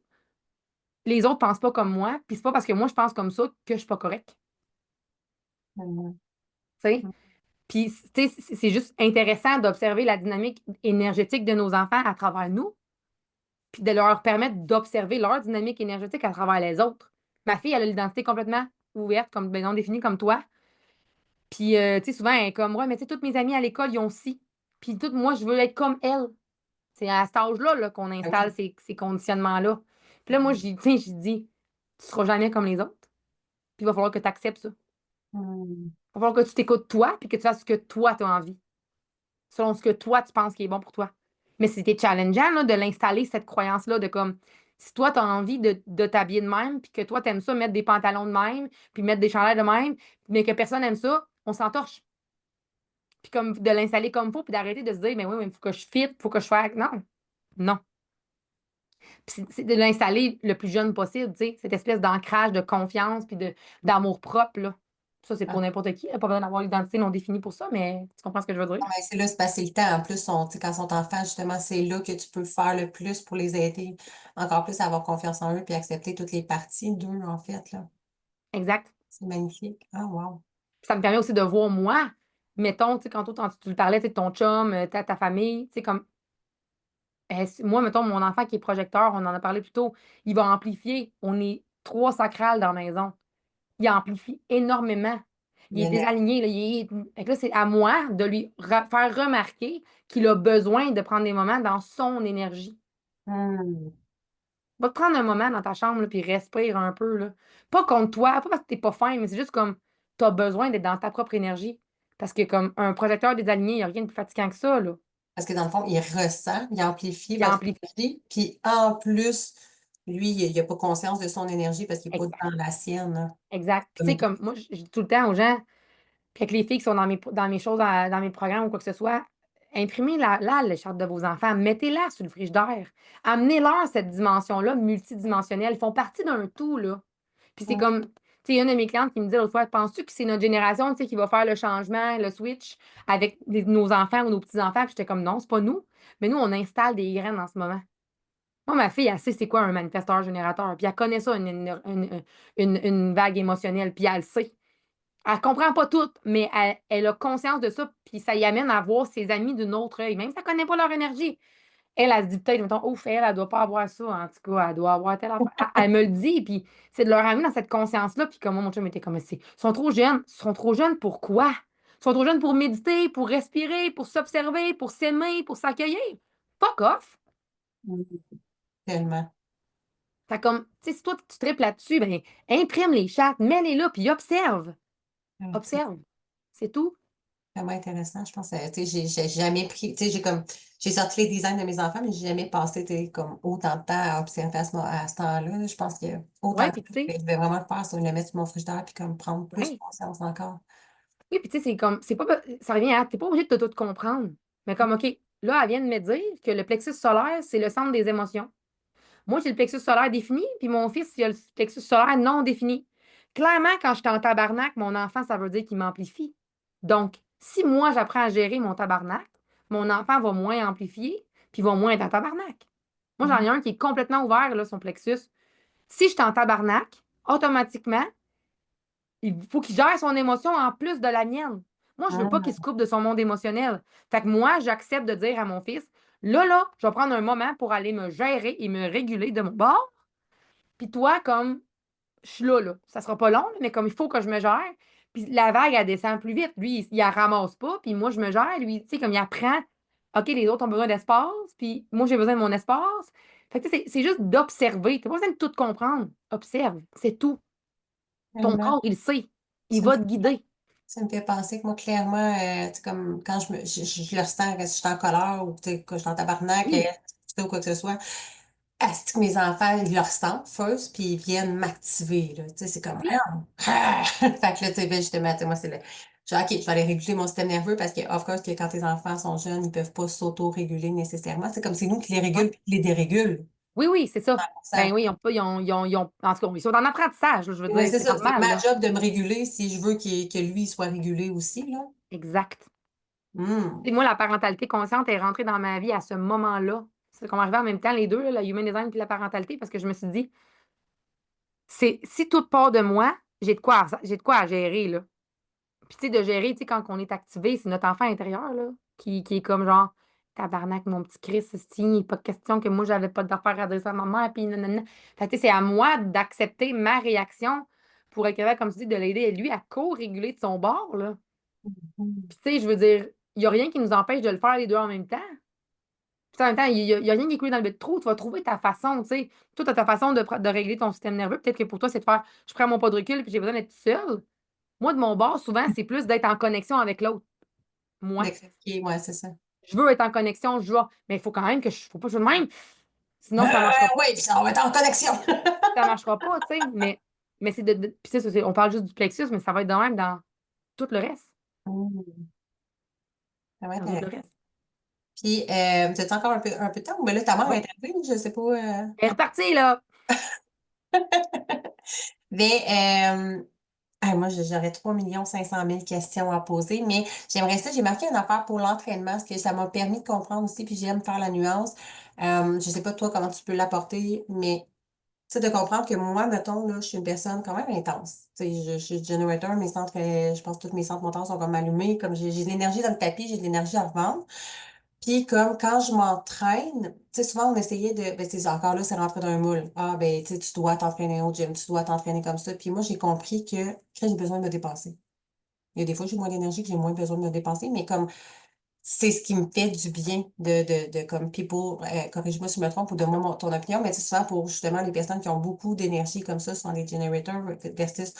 les autres pensent pas comme moi, puis c'est pas parce que moi, je pense comme ça que je suis pas correct. Mhm. Tu sais? Puis, tu sais, c'est juste intéressant d'observer la dynamique énergétique de nos enfants à travers nous, puis de leur permettre d'observer leur dynamique énergétique à travers les autres. Ma fille, elle a l'identité complètement ouverte, comme ben, non définie comme toi. Puis, tu sais, souvent, elle est comme, ouais, mais tu sais, toutes mes amies à l'école, ils ont ci. Puis, tout, moi, je veux être comme elle. C'est à cet âge-là là, qu'on Ah installe oui. ces conditionnements-là. Puis là, moi, tu sais, j'ai dit, tu seras jamais comme les autres. Puis, il va falloir que tu acceptes ça. Mm. Il va falloir que tu t'écoutes toi, puis que tu fasses ce que toi, tu as envie, selon ce que toi, tu penses qui est bon pour toi. Mais c'était challengeant là, de l'installer, cette croyance-là, de comme, si toi, tu as envie de t'habiller de même, puis que toi, tu aimes ça, mettre des pantalons de même, puis mettre des chandails de même, mais que personne n'aime ça, on s'entorche. Puis comme de l'installer comme il faut, puis d'arrêter de se dire, mais oui, mais il faut que je fit, il faut que je fasse. Non, non. Puis c'est de l'installer le plus jeune possible, tu sais, cette espèce d'ancrage de confiance, puis d'amour propre, là. Ça, c'est Ah, pour n'importe qui. Pas besoin d'avoir l'identité non définie pour ça, mais tu comprends ce que je veux dire? mais c'est là, c'est passer le temps. En plus, tu sais, quand ils sont enfants, justement, c'est là que tu peux faire le plus pour les aider encore plus à avoir confiance en eux puis accepter toutes les parties d'eux, en fait, là. Exact. C'est magnifique. Ah, wow. Puis ça me permet aussi de voir moi, mettons, tu sais, quand toi, tu le parlais, tu sais, de ton chum, ta famille, tu sais, comme, moi, mettons, mon enfant qui est projecteur, on en a parlé plus tôt, il va amplifier. On est trois sacrales dans la maison. Il amplifie énormément. Il est L'énergie. désaligné. Là, fait que là, c'est à moi de lui faire remarquer qu'il a besoin de prendre des moments dans son énergie. Hmm. Va te prendre un moment dans ta chambre, là, puis respire un peu. Là. Pas contre toi, pas parce que t'es pas fin, mais c'est juste comme tu as besoin d'être dans ta propre énergie. Parce que comme un projecteur désaligné, il n'y a rien de plus fatigant que ça. Là. Parce que dans le fond, il ressent, il amplifie Il votre amplifie. énergie, puis en plus, lui, il n'a pas conscience de son énergie parce qu'il n'est pas Exact. dans la sienne, là. Exact. Puis tu Comme sais, il- comme moi, je dis tout le temps aux gens, puis avec les filles qui sont dans mes choses, dans mes programmes ou quoi que ce soit, imprimez la charte de vos enfants, mettez-la sur le frigidaire. Amenez-leur cette dimension-là multidimensionnelle. Ils font partie d'un tout, là. Puis c'est comme, tu sais, une de mes clientes qui me dit l'autre fois, penses-tu que c'est notre génération, tu sais, qui va faire le changement, le switch avec nos enfants ou nos petits-enfants? Puis j'étais comme, non, c'est pas nous. Mais nous, on installe des graines en ce moment. Moi, ma fille, elle sait c'est quoi un manifesteur-générateur. Puis elle connaît ça, une vague émotionnelle. Puis elle le sait. Elle comprend pas tout, mais elle a conscience de ça, puis ça y amène à voir ses amis d'un autre œil, même si elle connaît pas leur énergie. Elle se dit peut-être, mettons, ouf, elle doit pas avoir ça, en tout cas, elle doit avoir telle affaire. Elle me le dit, puis c'est de leur amener dans cette conscience-là, puis comme moi, mon chum était comme, ils sont trop jeunes. Ils sont trop jeunes pour quoi? Ils sont trop jeunes pour méditer, pour respirer, pour s'observer, pour s'aimer, pour s'accueillir. Fuck off! Mm. Tellement. Fait comme, tu sais, si toi, tu tripes là-dessus, ben, imprime les chartes, mets-les là, puis observe. Ah, c'est Observe. C'est tout. vraiment intéressant. Je pense que, tu sais, j'ai jamais pris, tu sais, j'ai sorti les designs de mes enfants, mais j'ai jamais passé, tu sais, comme autant de temps à observer à ce temps-là. Je pense qu'il y a autant Ouais, de puis temps tu sais, que je vais vraiment le faire sur le mettre sur mon frigidaire puis comme prendre plus ouais. conscience encore. Oui, puis tu sais, c'est comme, c'est pas, ça revient à, t'es pas obligé de tout comprendre. Mais comme, OK, là, elle vient de me dire que le plexus solaire, c'est le centre des émotions. Moi, j'ai le plexus solaire défini, puis mon fils, il a le plexus solaire non défini. Clairement, quand je suis en tabarnak, mon enfant, ça veut dire qu'il m'amplifie. Donc, si moi, j'apprends à gérer mon tabarnak, mon enfant va moins amplifier, puis va moins être en tabarnak. Moi, j'en ai Mhm. un qui est complètement ouvert, là, son plexus. Si je suis en tabarnak, automatiquement, il faut qu'il gère son émotion en plus de la mienne. Moi, je veux pas qu'il se Mhm. coupe de son monde émotionnel. Fait que moi, j'accepte de dire à mon fils, là, je vais prendre un moment pour aller me gérer et me réguler de mon bord. Puis toi, comme, je suis là. Ça sera pas long, là, mais comme il faut que je me gère. Puis la vague, elle descend plus vite. Lui, il la ramasse pas. Puis moi, je me gère. Lui, tu sais, comme il apprend, OK, les autres ont besoin d'espace. Puis moi, j'ai besoin de mon espace. Fait que tu sais, c'est juste d'observer. Tu n'as pas besoin de tout comprendre. Observe. C'est tout. Ton Tellement. corps, il sait. Il Ça me va fait, te guider. ça me fait penser que moi, clairement, tu sais, comme quand je le ressens, que si je suis en colère ou tu sais, que je suis en tabarnak, Oui, ou quoi que ce soit, est-ce que mes enfants, ils le ressentent first, puis ils viennent m'activer, là. Tu sais, c'est comme, oui, ah! Fait que là, tu sais, ben, justement, tu sais, moi, c'est le. Genre, OK, je vais aller réguler mon système nerveux parce que, of course, que quand tes enfants sont jeunes, ils peuvent pas s'auto-réguler nécessairement. C'est comme c'est nous qui les ouais. régulent puis qui les dérégulent. Oui, oui, c'est ça. Ben Ça. oui, ils ont pas, en tout cas, ils sont en apprentissage, là, je veux Ouais, dire, c'est c'est ça. C'est normal, ma là. job de me réguler si je veux que lui soit régulé aussi, là. Exact. Hmm. Et moi, la parentalité consciente est rentrée dans ma vie à ce moment-là. C'est qu'on arrivait en même temps, les deux, là, la human design puis la parentalité, parce que je me suis dit, c'est si tout part de moi, j'ai de quoi à gérer, là. Puis, tu sais, de gérer, tu sais, quand on est activé, c'est notre enfant intérieur, là, qui est comme genre, tabarnak, mon petit Chris, il pas de question que moi, j'avais pas d'affaires à dire ça à ma mère, puis nanana. Fait que, tu sais, c'est à moi d'accepter ma réaction pour être capable, comme tu dis, de l'aider, lui, à co-réguler de son bord, là. Hmm. Puis, tu sais, je veux dire, il n'y a rien qui nous empêche de le faire les deux en même temps. Puis en même temps, il y a rien qui est coulé dans le trou. Tu vas trouver ta façon, tu sais. Toi, tu as ta façon de régler ton système nerveux. Peut-être que pour toi, c'est de faire, je prends mon pas de recul puis j'ai besoin d'être seule. Moi, de mon bord, souvent, c'est plus d'être en connexion avec l'autre. Moi. D'expliquer, ouais, c'est ça. Je veux être en connexion, je veux. Mais il faut quand même que je. Faut pas que je sois de même. Sinon, ça marchera pas. Oui, puis ça va être en connexion. Ça marchera pas, tu sais. Mais c'est puis ça, on parle juste du plexus, mais ça va être de même dans tout le reste. Hmm. Ça va être Dans tout le intéressant. reste. Puis, as encore un peu de temps? Mais là, ta mère Oui. est arrivée, je sais pas. Elle est repartie, là. Mais, moi, j'aurais 3 500 000 questions à poser, mais j'aimerais ça. J'ai marqué une affaire pour l'entraînement, parce que ça m'a permis de comprendre aussi, puis j'aime faire la nuance. Je sais pas toi comment tu peux l'apporter, mais tu sais, de comprendre que moi, mettons, là, je suis une personne quand même intense. Tu sais, je suis generator, mes centres, je pense que tous mes centres moteurs sont comme allumés, comme j'ai de l'énergie dans le tapis, j'ai de l'énergie à revendre. Puis comme quand je m'entraîne, tu sais, souvent on essayait de, ben c'est encore là, c'est rentré dans un moule. Ah ben, tu sais, tu dois t'entraîner au gym, tu dois t'entraîner comme ça. Puis moi, j'ai compris que j'ai besoin de me dépasser. Il y a des fois, j'ai moins d'énergie, que j'ai moins besoin de me dépasser, mais comme c'est ce qui me fait du bien de comme people, corrige-moi si je me trompe, ou de moi, ton opinion, mais tu sais, souvent pour justement les personnes qui ont beaucoup d'énergie comme ça, sont des generators versus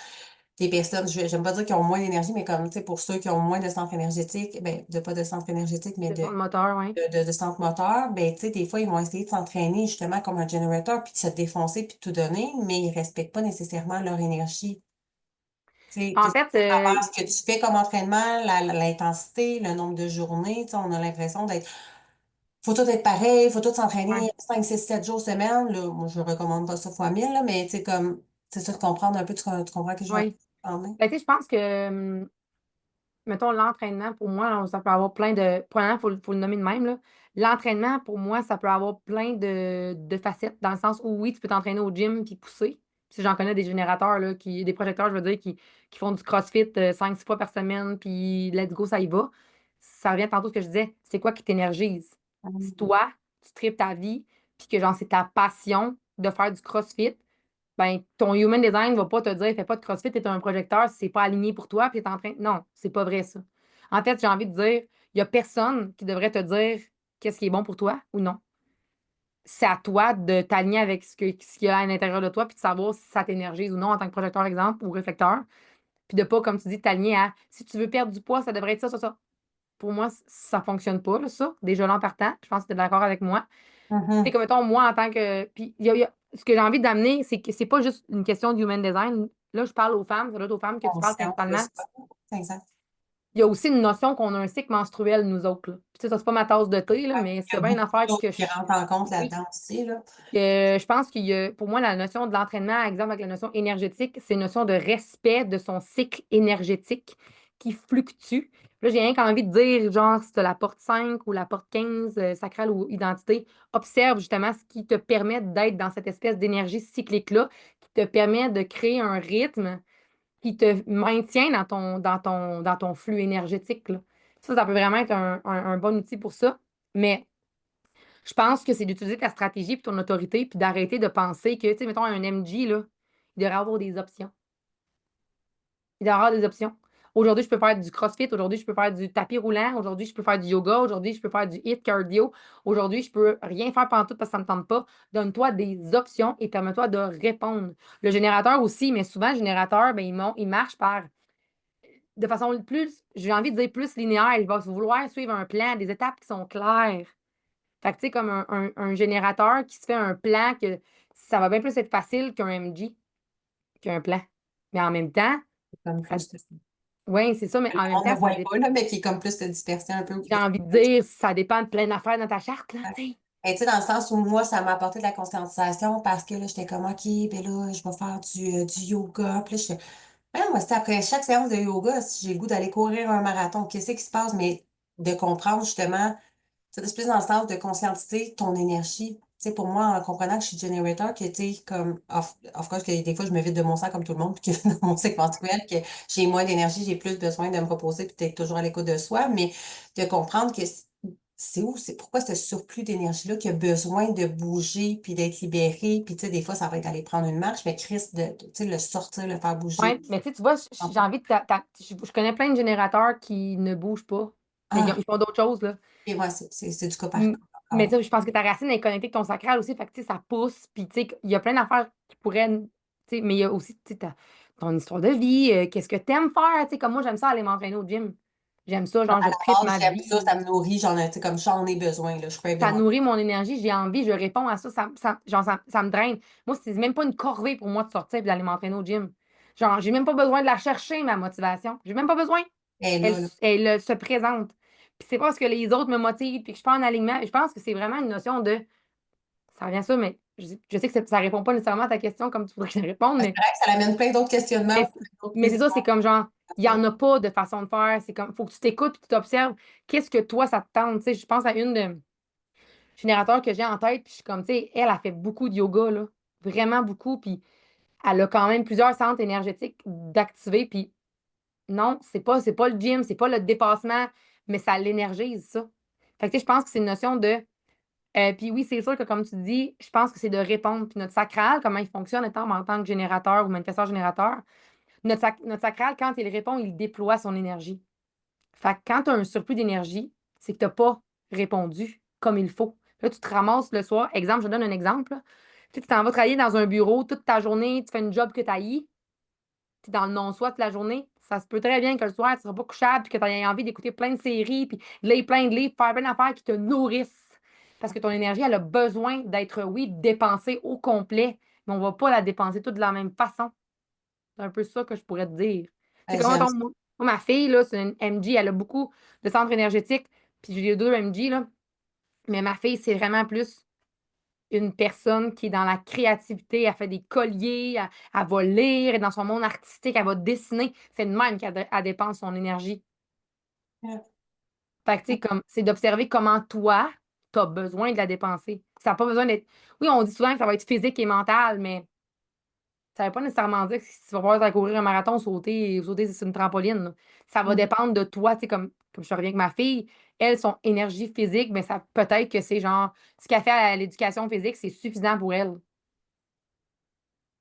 des personnes, j'aime pas dire qu'ils ont moins d'énergie, mais comme, tu sais, pour ceux qui ont moins de centre énergétique, ben, de pas de centre énergétique, mais C'est son moteur, oui. de centre moteur, ben, tu sais, des fois, ils vont essayer de s'entraîner justement comme un generator, puis de se défoncer, puis de tout donner, mais ils respectent pas nécessairement leur énergie. Tu En sais, fait, à travers ce que tu fais comme entraînement, l'intensité, le nombre de journées, tu sais, on a l'impression d'être, faut tout être pareil, faut tout s'entraîner ouais, 5 6 7 jours semaine, là. Moi, je recommande pas ça fois 1000 là, mais tu sais, comme, c'est ça de comprendre un peu, tu comprends que je veux oui. parler? Ben, tu sais, je pense que mettons, l'entraînement, pour moi, ça peut avoir plein de. Premièrement, il faut le nommer de même, là. L'entraînement, pour moi, ça peut avoir plein de facettes, dans le sens où, oui, tu peux t'entraîner au gym puis pousser. Si j'en connais des générateurs, là, des projecteurs, je veux dire, qui font du CrossFit 5-6 fois par semaine, puis let's go, ça y va. Ça revient tantôt à ce que je disais. C'est quoi qui t'énergise? Si Hum. toi, tu tripes ta vie, puis que, genre, c'est ta passion de faire du CrossFit, ben, ton human design va pas te dire fais pas de CrossFit, t'es un projecteur si c'est pas aligné pour toi, puis t'es en train. Non, c'est pas vrai ça. En fait, j'ai envie de dire, il y a personne qui devrait te dire qu'est-ce qui est bon pour toi ou non. C'est à toi de t'aligner avec ce qu'il y a à l'intérieur de toi, puis de savoir si ça t'énergise ou non en tant que projecteur, exemple, ou réflecteur. Puis de pas, comme tu dis, t'aligner à si tu veux perdre du poids, ça devrait être ça, ça, ça. Pour moi, ça fonctionne pas, là, ça. Déjà là en partant. Je pense que tu es d'accord avec moi. Tu sais, Mhm. comme mettons, moi, en tant que. Puis, ce que j'ai envie d'amener, c'est que c'est pas juste une question de human design. Là, je parle aux femmes, c'est l'autre aux femmes que tu parles Conscience de principalement. soi. Exact. Il y a aussi une notion qu'on a un cycle menstruel, nous autres, là. Puis, tu sais, ça, c'est pas ma tasse de thé, là, Ouais. mais Il y c'est a bien une beaucoup de affaire choses que qui rentrent en compte oui, là-dedans aussi, là. je pense qu'il y a, pour moi, la notion de l'entraînement, exemple avec la notion énergétique, c'est une notion de respect de son cycle énergétique qui fluctue. Là, j'ai rien qu'envie de dire, genre, si tu as la porte 5 ou la porte 15, sacrale ou identité, observe justement ce qui te permet d'être dans cette espèce d'énergie cyclique-là, qui te permet de créer un rythme qui te maintient dans ton flux énergétique, là. Ça peut vraiment être un bon outil pour ça. Mais Je pense que c'est d'utiliser ta stratégie puis ton autorité puis d'arrêter de penser que, tu sais, mettons, un MG, là, il devrait avoir des options. Il devrait avoir des options. Aujourd'hui, je peux faire du CrossFit. Aujourd'hui, je peux faire du tapis roulant. Aujourd'hui, je peux faire du yoga. Aujourd'hui, je peux faire du HIIT cardio. Aujourd'hui, je peux rien faire pantoute parce que ça ne me tente pas. Donne-toi des options et permets-toi de répondre. Le générateur aussi, mais souvent, le générateur, ben, il marche par de façon plus, j'ai envie de dire plus linéaire. Il va vouloir suivre un plan, des étapes qui sont claires. Fait que, tu sais, comme un générateur qui se fait un plan que ça va bien plus être facile qu'un MG, qu'un plan. Mais en même temps, Comme ça- plus, oui, c'est ça, mais le en même monde ne temps, voit pas, là, mais qui est comme plus dispersé un peu. j'ai envie de dire, ça dépend de plein d'affaires dans ta charte, là, tu sais. Et tu sais, dans le sens où moi, ça m'a apporté de la conscientisation parce que là, j'étais comme, OK, ben là, je vais faire du yoga. Puis là, j'étais, ben, moi, c'est après chaque séance de yoga, si j'ai le goût d'aller courir un marathon, qu'est-ce qui se passe? Mais de comprendre justement, c'est plus dans le sens de conscientiser ton énergie. Tu sais, pour moi, en comprenant que je suis generator, que tu sais, comme, of course, que des fois, je me vide de mon sang comme tout le monde, puis que dans mon cycle menstruel, que j'ai moins d'énergie, j'ai plus besoin de me reposer, puis d'être toujours à l'écoute de soi, mais de comprendre que c'est où, c'est pourquoi ce surplus d'énergie-là qui a besoin de bouger, puis d'être libéré, puis tu sais, des fois, ça va être aller prendre une marche, mais Chris, tu sais, le sortir, le faire bouger. Ouais, mais tu sais, tu vois, j'ai envie de. Je connais plein de générateurs qui ne bougent pas, mais Ah, ils font d'autres choses, là. et moi, c'est du cas par M- cas. Mais Encore. tu sais, je pense que ta racine est connectée avec ton sacral aussi, fait que tu sais, ça pousse, puis tu sais, il y a plein d'affaires qui pourraient. Tu sais, mais il y a aussi, tu sais, ton histoire de vie, qu'est-ce que t'aimes faire, tu sais, comme moi, j'aime ça aller m'entraîner au gym. J'aime ça, genre, À je la tripe base, ma j'aime ça, vie. ça me nourrit, tu sais, comme j'en ai besoin, là, je crave de Ça moi. nourrit mon énergie, j'ai envie, je réponds à ça, genre, ça me draine. Moi, c'est même pas une corvée pour moi de sortir et d'aller m'entraîner au gym. Genre, j'ai même pas besoin de la chercher, ma motivation. J'ai même pas besoin. Et Elle, là, là. elle se présente. Puis c'est pas parce que les autres me motivent puis que je suis pas en alignement. Je pense que c'est vraiment une notion de. Ça revient à ça, mais je sais que ça répond pas nécessairement à ta question comme tu voudrais que je réponde, C'est vrai que ça amène plein d'autres questionnements, mais, plein d'autres mais c'est prises ça, c'est comme genre, il y en a pas de façon de faire. C'est comme, faut que tu t'écoutes puis tu t'observes. Qu'est-ce que toi, ça te tente? Tu sais, je pense à une de générateur que j'ai en tête, puis je suis comme, tu sais, elle a fait beaucoup de yoga, là, vraiment beaucoup, puis elle a quand même plusieurs centres énergétiques d'activer, puis non, c'est pas le gym, c'est pas le dépassement, mais ça l'énergise, ça. Fait que, tu sais, je pense que c'est une notion de. Puis oui, c'est sûr que, comme tu dis, je pense que c'est de répondre. Puis notre sacral, comment il fonctionne en tant que générateur ou manifesteur-générateur, notre sacral, quand il répond, il déploie son énergie. Fait que quand tu as un surplus d'énergie, c'est que tu n'as pas répondu comme il faut. Là, tu te ramasses le soir. Exemple, je te donne un exemple, là. Tu t'en vas travailler dans un bureau toute ta journée, tu fais une job que tu haïs, tu es dans le non-soi toute la journée. Ça se peut très bien que le soir, tu ne seras pas couchable, puis que tu aies envie d'écouter plein de séries, puis de lire plein de livres, faire plein d'affaires qui te nourrissent. Parce que ton énergie, elle a besoin d'être, oui, dépensée au complet, mais on ne va pas la dépenser toute de la même façon. C'est un peu ça que je pourrais te dire. C'est comme, J'aime mettons, ça. ma fille, là, c'est une MG, elle a beaucoup de centres énergétiques, puis j'ai deux MG, là. Mais ma fille, c'est vraiment plus une personne qui est dans la créativité. Elle fait des colliers, elle va lire, elle est dans son monde artistique, elle va dessiner. C'est de même qu'elle dépense son énergie. Fait que, tu sais, comme, c'est d'observer comment toi, tu as besoin de la dépenser. Ça n'a pas besoin d'être. Oui, on dit souvent que ça va être physique et mental, mais ça ne veut pas nécessairement dire que si tu vas pouvoir courir un marathon, sauter sur une trampoline, là. Ça va dépendre de toi, tu sais, comme je reviens avec ma fille, elle, son énergie physique, mais ça peut-être que c'est genre ce qu'elle fait à l'éducation physique, c'est suffisant pour elle.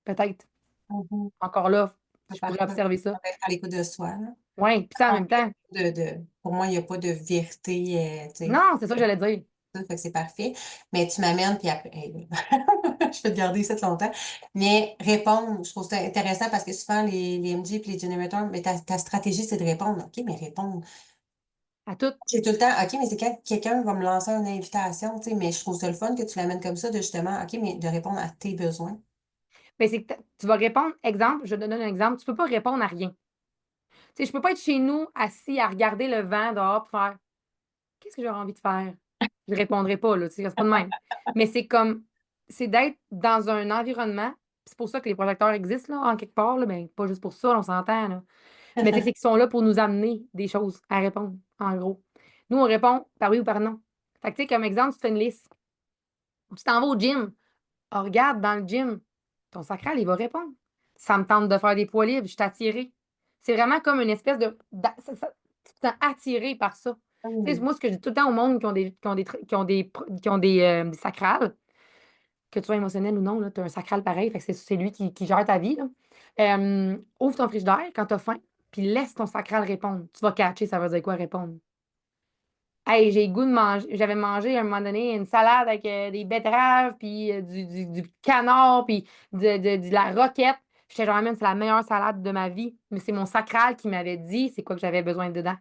Peut-être. Mhm. Encore là, Ça je part pourrais pas. observer Ça ça. va être à l'écoute de soi, là. Oui, puis ça en même temps. Pour moi, il n'y a pas de vérité, tu sais. Non, c'est ça que j'allais dire. Ça fait que c'est parfait. Mais tu m'amènes, puis après, hey, je vais te garder ça longtemps. Mais répondre, je trouve ça intéressant parce que souvent, les MG et les generators, mais ta stratégie, c'est de répondre. OK, mais répondre. À tout. J'ai tout le temps, OK, mais c'est quand quelqu'un va me lancer une invitation, tu sais, mais je trouve ça le fun que tu l'amènes comme ça, de justement, OK, mais de répondre à tes besoins. Mais c'est que tu vas répondre, exemple, je te donne un exemple, tu ne peux pas répondre à rien. Tu sais, je peux pas être chez nous assis à regarder le vent dehors pour faire qu'est-ce que j'aurais envie de faire? Je répondrai pas, là, tu sais, c'est pas de même. Mais c'est comme, c'est d'être dans un environnement, c'est pour ça que les projecteurs existent, là, en quelque part, là, ben, pas juste pour ça, on s'entend, là. Mais tu sais, c'est qu'ils sont là pour nous amener des choses à répondre, en gros. Nous, on répond par oui ou par non. Fait que, tu sais, comme exemple, tu fais une liste. Tu t'en vas au gym. Ah, regarde, dans le gym, ton sacral, il va répondre. Ça me tente de faire des poids libres, je suis attirée. C'est vraiment comme une espèce de. Tu te sens attiré par ça. Tu sais, Mm. moi, ce que je dis tout le temps au monde qui ont des sacrales, que tu sois émotionnel ou non, tu as un sacral pareil, fait que c'est lui qui gère ta vie, là. Ouvre ton frigidaire quand tu as faim, puis laisse ton sacral répondre. Tu vas catcher, ça veut dire quoi répondre? Hey, j'ai le goût de manger. J'avais mangé à un moment donné une salade avec des betteraves, puis du canard, puis de la roquette. J'étais genre, même, c'est la meilleure salade de ma vie. Mais c'est mon sacral qui m'avait dit c'est quoi que j'avais besoin dedans.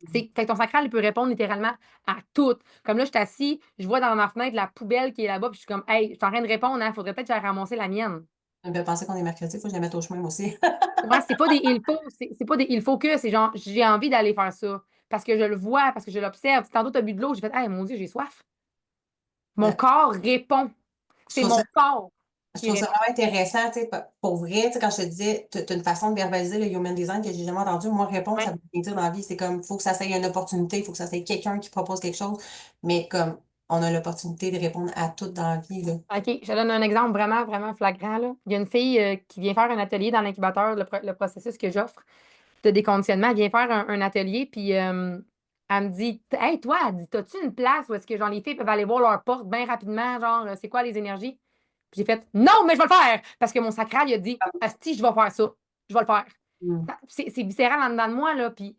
Fait que ton sacral, il peut répondre littéralement à tout. Comme là, je suis assis, je vois dans ma fenêtre la poubelle qui est là-bas, puis je suis comme, hey, je suis en train de répondre, hein, faudrait peut-être que j'aille ramasser la mienne. Je me penser qu'on est mercredi, il faut que je la mette au chemin, moi aussi. Ouais, c'est pas des il faut, c'est pas des il faut que, c'est genre, j'ai envie d'aller faire ça. Parce que je le vois, parce que je l'observe. Tantôt, tu as bu de l'eau, j'ai fait, hey, mon Dieu, j'ai soif. Mon Ben, corps répond. je C'est trouve ça mon corps Je qui trouve ça répond. vraiment intéressant, tu sais, pour vrai, tu sais, quand je te disais, tu as une façon de verbaliser le human design que j'ai jamais entendu. Moi, répondre, ça Ouais. veut rien dire dans la vie. C'est comme, faut que ça soit une opportunité, il faut que ça soit quelqu'un qui propose quelque chose. Mais comme, on a l'opportunité de répondre à tout dans la vie, là. OK, je te donne un exemple vraiment, vraiment flagrant, là. Il y a une fille qui vient faire un atelier dans l'incubateur, le processus que j'offre de déconditionnement. Elle vient faire un atelier, puis elle me dit, hey, toi, elle dit, t'as-tu une place où est-ce que genre, les filles peuvent aller voir leur porte bien rapidement, genre, c'est quoi les énergies? Puis j'ai fait, non, mais je vais le faire! Parce que mon sacral, il a dit, Asti, je vais faire ça. Je vais le faire. Mm. C'est viscéral en dedans de moi, là, puis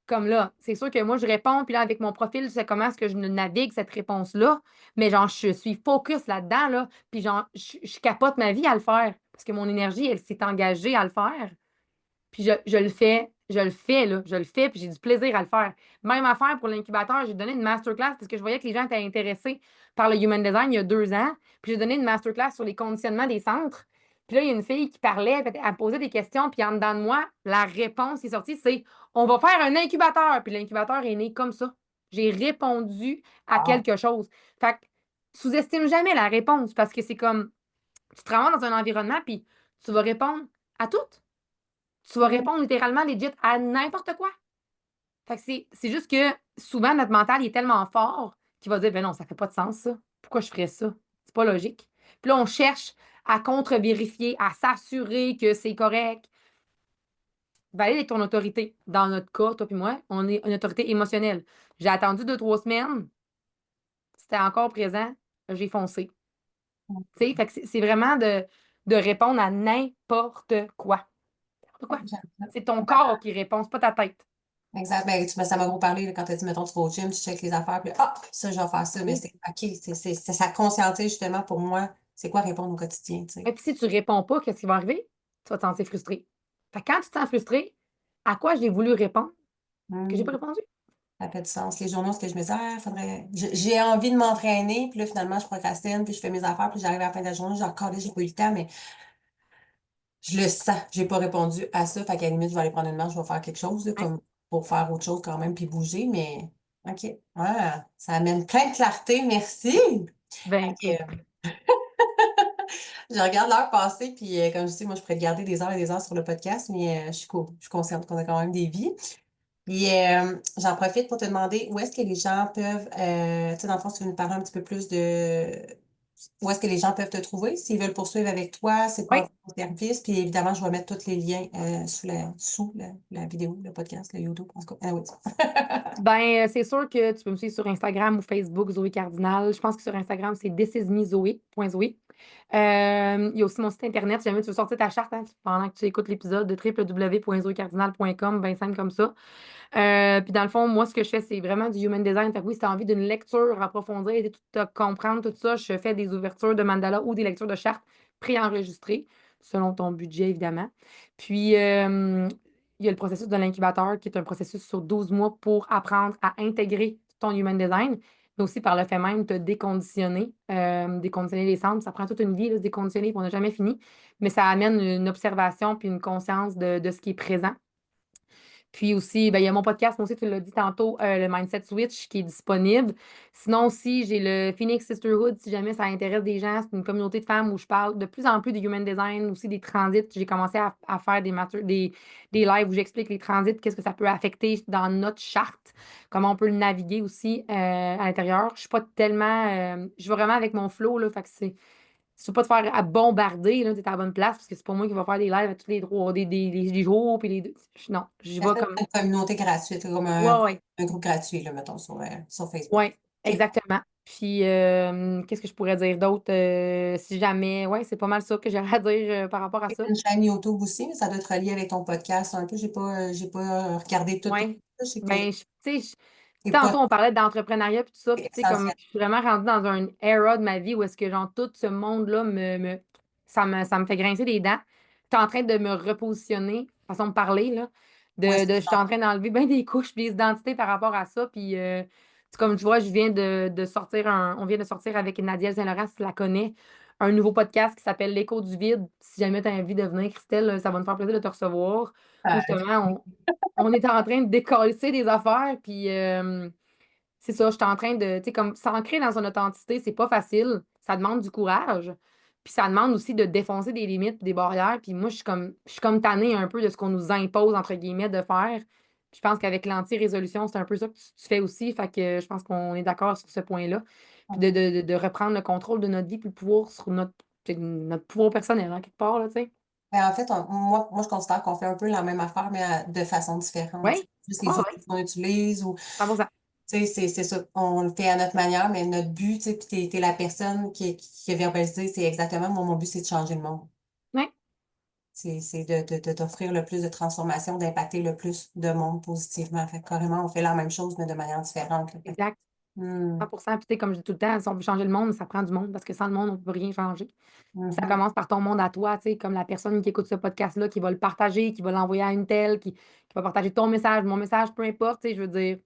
comme là, c'est sûr que moi, je réponds, puis là, avec mon profil, je sais comment est-ce que je navigue cette réponse-là, mais genre, je suis focus là-dedans, là, puis genre, je capote ma vie à le faire, parce que mon énergie, elle s'est engagée à le faire, puis je le fais, là, je le fais, puis j'ai du plaisir à le faire. Même affaire pour l'incubateur, j'ai donné une masterclass parce que je voyais que les gens étaient intéressés par le Human Design il y a 2 ans, puis j'ai donné une masterclass sur les conditionnements des centres, puis là, il y a une fille qui parlait, puis elle posait des questions, puis en dedans de moi, la réponse qui est sortie, c'est on va faire un incubateur. Puis l'incubateur est né comme ça. J'ai répondu à Wow. quelque chose. Fait que sous-estime jamais la réponse parce que c'est comme tu te ramasses dans un environnement, puis tu vas répondre à tout. Tu vas Mm. répondre littéralement legit à n'importe quoi. Fait que c'est juste que souvent, notre mental il est tellement fort qu'il va dire ben non, ça fait pas de sens, ça. Pourquoi je ferais ça? C'est pas logique. Puis là, on cherche à contre-vérifier, à s'assurer que c'est correct. Valider avec ton autorité. Dans notre cas, toi et moi, on est une autorité émotionnelle. J'ai attendu 2, 3 semaines, c'était encore présent, j'ai foncé. Tu sais, fait que c'est vraiment de répondre à n'importe quoi. N'importe quoi. C'est ton corps qui répond, c'est pas ta tête. Exact. Ben, ça m'a gros parlé là, quand tu as dit, mettons, tu vas au gym, tu checkes les affaires, puis ah, ça, je vais faire ça. Mais Oui. c'est OK, ça conscientise justement pour moi, c'est quoi répondre au quotidien, tu sais. Et puis si tu réponds pas, qu'est-ce qui va arriver? Tu vas te sentir frustré. Fait que quand tu te sens frustré, à quoi j'ai voulu répondre que j'ai Mm. pas répondu? Ça fait du sens. Les journaux, ce que je me disais, j'ai envie de m'entraîner, puis là, finalement, je procrastine, puis je fais mes affaires, puis j'arrive à la fin de la journée, j'ai encore là, j'ai pas eu le temps, mais je le sens. J'ai pas répondu à ça. Fait qu'à la limite, je vais aller prendre une marche, je vais faire quelque chose, là, Ouais. comme pour faire autre chose quand même, puis bouger, mais OK. Ah, ça amène plein de clarté, merci. Ben Fait écoute. que, je regarde l'heure passer, puis comme je dis, moi, je pourrais te garder des heures et des heures sur le podcast, mais je suis consciente qu'on a quand même des vies. Puis j'en profite pour te demander où est-ce que les gens peuvent, tu sais, dans le fond, si tu veux nous parler un petit peu plus de où est-ce que les gens peuvent te trouver, s'ils veulent poursuivre avec toi, c'est quoi Oui. ton service. Puis évidemment, je vais mettre tous les liens sous la vidéo, le podcast, le YouTube, en tout cas. Ah oui. Ben, c'est sûr que tu peux me suivre sur Instagram ou Facebook, Zoé Cardinal. Je pense que sur Instagram, c'est thisismezoe.zoe. Il y a aussi mon site internet, si jamais tu veux sortir ta charte hein, pendant que tu écoutes l'épisode de www.zoecardinal.com, bien simple comme ça. Puis dans le fond, moi, ce que je fais, c'est vraiment du human design. Fait que oui, si tu as envie d'une lecture approfondie et de comprendre tout ça, je fais des ouvertures de mandala ou des lectures de chartes préenregistrées, selon ton budget, évidemment. Puis, il y a le processus de l'incubateur, qui est un processus sur 12 mois pour apprendre à intégrer ton human design, mais aussi par le fait même te déconditionner, déconditionner les centres. Ça prend toute une vie, là, se déconditionner, puis on n'a jamais fini, mais ça amène une observation puis une conscience de ce qui est présent. Puis aussi, ben, il y a mon podcast, moi aussi, tu l'as dit tantôt, le Mindset Switch qui est disponible. Sinon aussi, j'ai le Phoenix Sisterhood, si jamais ça intéresse des gens. C'est une communauté de femmes où je parle de plus en plus de human design, aussi des transits. J'ai commencé à faire des lives où j'explique les transits, qu'est-ce que ça peut affecter dans notre charte, comment on peut le naviguer aussi à l'intérieur. Je suis pas tellement. Je vais vraiment avec mon flow, là, fait que tu veux pas te faire à bombarder, là, t'es à la bonne place, parce que c'est pas moi qui va faire des lives à tous les droits, des jours, puis les deux. Non, j'y Ça vais fait comme. une communauté gratuite, comme Ouais, ouais. un groupe gratuit, là, mettons, sur Facebook. Oui, OK. exactement. Puis, qu'est-ce que je pourrais dire d'autre? Si jamais, ouais, c'est pas mal ça que j'aurais à dire par rapport à Tu ça. as une chaîne YouTube aussi, mais ça doit être relié avec ton podcast un peu. J'ai pas regardé tout. Oui. Je sais que Ben, tu sais, c'est pas tantôt, on parlait d'entrepreneuriat puis tout ça, puis tu sais, comme essentiel. je suis vraiment rendue dans un era de ma vie où est-ce que, genre, tout ce monde-là ça me fait grincer des dents. Je suis en train de me repositionner, façon de parler, là. Où est-ce que Je suis en train d'enlever bien des couches puis des identités par rapport à ça. Puis, c'est comme tu vois, je viens de sortir on vient de sortir avec Nadia Saint-Laurent, si tu la connais, un nouveau podcast qui s'appelle L'écho du vide. Si jamais tu as envie de venir, Christelle, ça va me faire plaisir de te recevoir. Où justement, on est en train de décoller des affaires, puis c'est ça, je suis en train de, tu sais, comme s'ancrer dans son authenticité, c'est pas facile. Ça demande du courage. Puis ça demande aussi de défoncer des limites, puis des barrières. Puis moi, je suis comme tannée un peu de ce qu'on nous impose, entre guillemets, de faire. Puis je pense qu'avec l'anti-résolution, c'est un peu ça que tu fais aussi. Fait que je pense qu'on est d'accord sur ce point-là. Puis de reprendre le contrôle de notre vie, puis le pouvoir sur notre pouvoir personnel, hein, quelque part, là, tu sais. ben, en fait, moi, je considère qu'on fait un peu la même affaire, mais de façon différente. Oui, C'est juste ouais, les ouais, outils qu'on utilise ou, 100%. tu sais, c'est ça. On le fait à notre manière, mais notre but, tu sais, puis t'es la personne qui a verbalisé, c'est exactement, moi, mon but, c'est de changer le monde. Ouais, C'est de t'offrir le plus de transformation, d'impacter le plus de monde positivement. Fait que carrément, on fait la même chose, mais de manière différente, là. Fait que, exact. hmm, 100%. Puis, tu sais, comme je dis tout le temps, si on veut changer le monde, ça prend du monde parce que sans le monde, on ne peut rien changer. Ça mhm. commence par ton monde à toi, tu sais, comme la personne qui écoute ce podcast-là, qui va le partager, qui va l'envoyer à une telle, qui va partager ton message, mon message, peu importe, tu sais, je veux dire,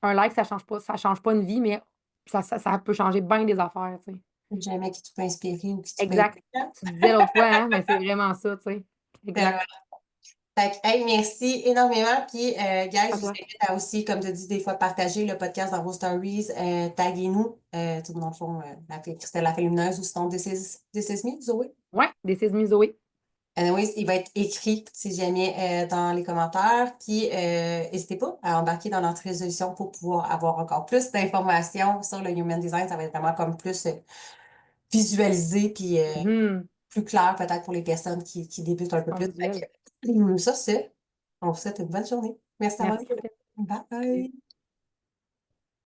un like, ça change pas une vie, mais ça peut changer bien des affaires, tu sais. Jamais qui tu peux inspirer ou qui tu peux Exact. aider, hein. Tu disais l'autre fois, hein, mais c'est vraiment ça, tu sais. Tellement. Exact. Fait que, hey, merci énormément. Puis, guys, À je vous toi. invite à aussi, comme tu dis, des fois, partager le podcast dans vos stories. Taguez-nous. Tu sais, dans le fond, la Christelle la Lumineuse ou sinon This is Me, Zoé. Ouais, des me, Zoé. Anyways, il va être écrit, si jamais, dans les commentaires. Puis, n'hésitez pas à embarquer dans notre résolution pour pouvoir avoir encore plus d'informations sur le Human Design. Ça va être vraiment comme plus visualisé, puis Mhm. plus clair peut-être pour les personnes qui débutent un peu En plus. visuel. Fait que, ça, c'est. On vous souhaite une bonne journée. Merci d'avoir Merci, été là. Christine. Bye.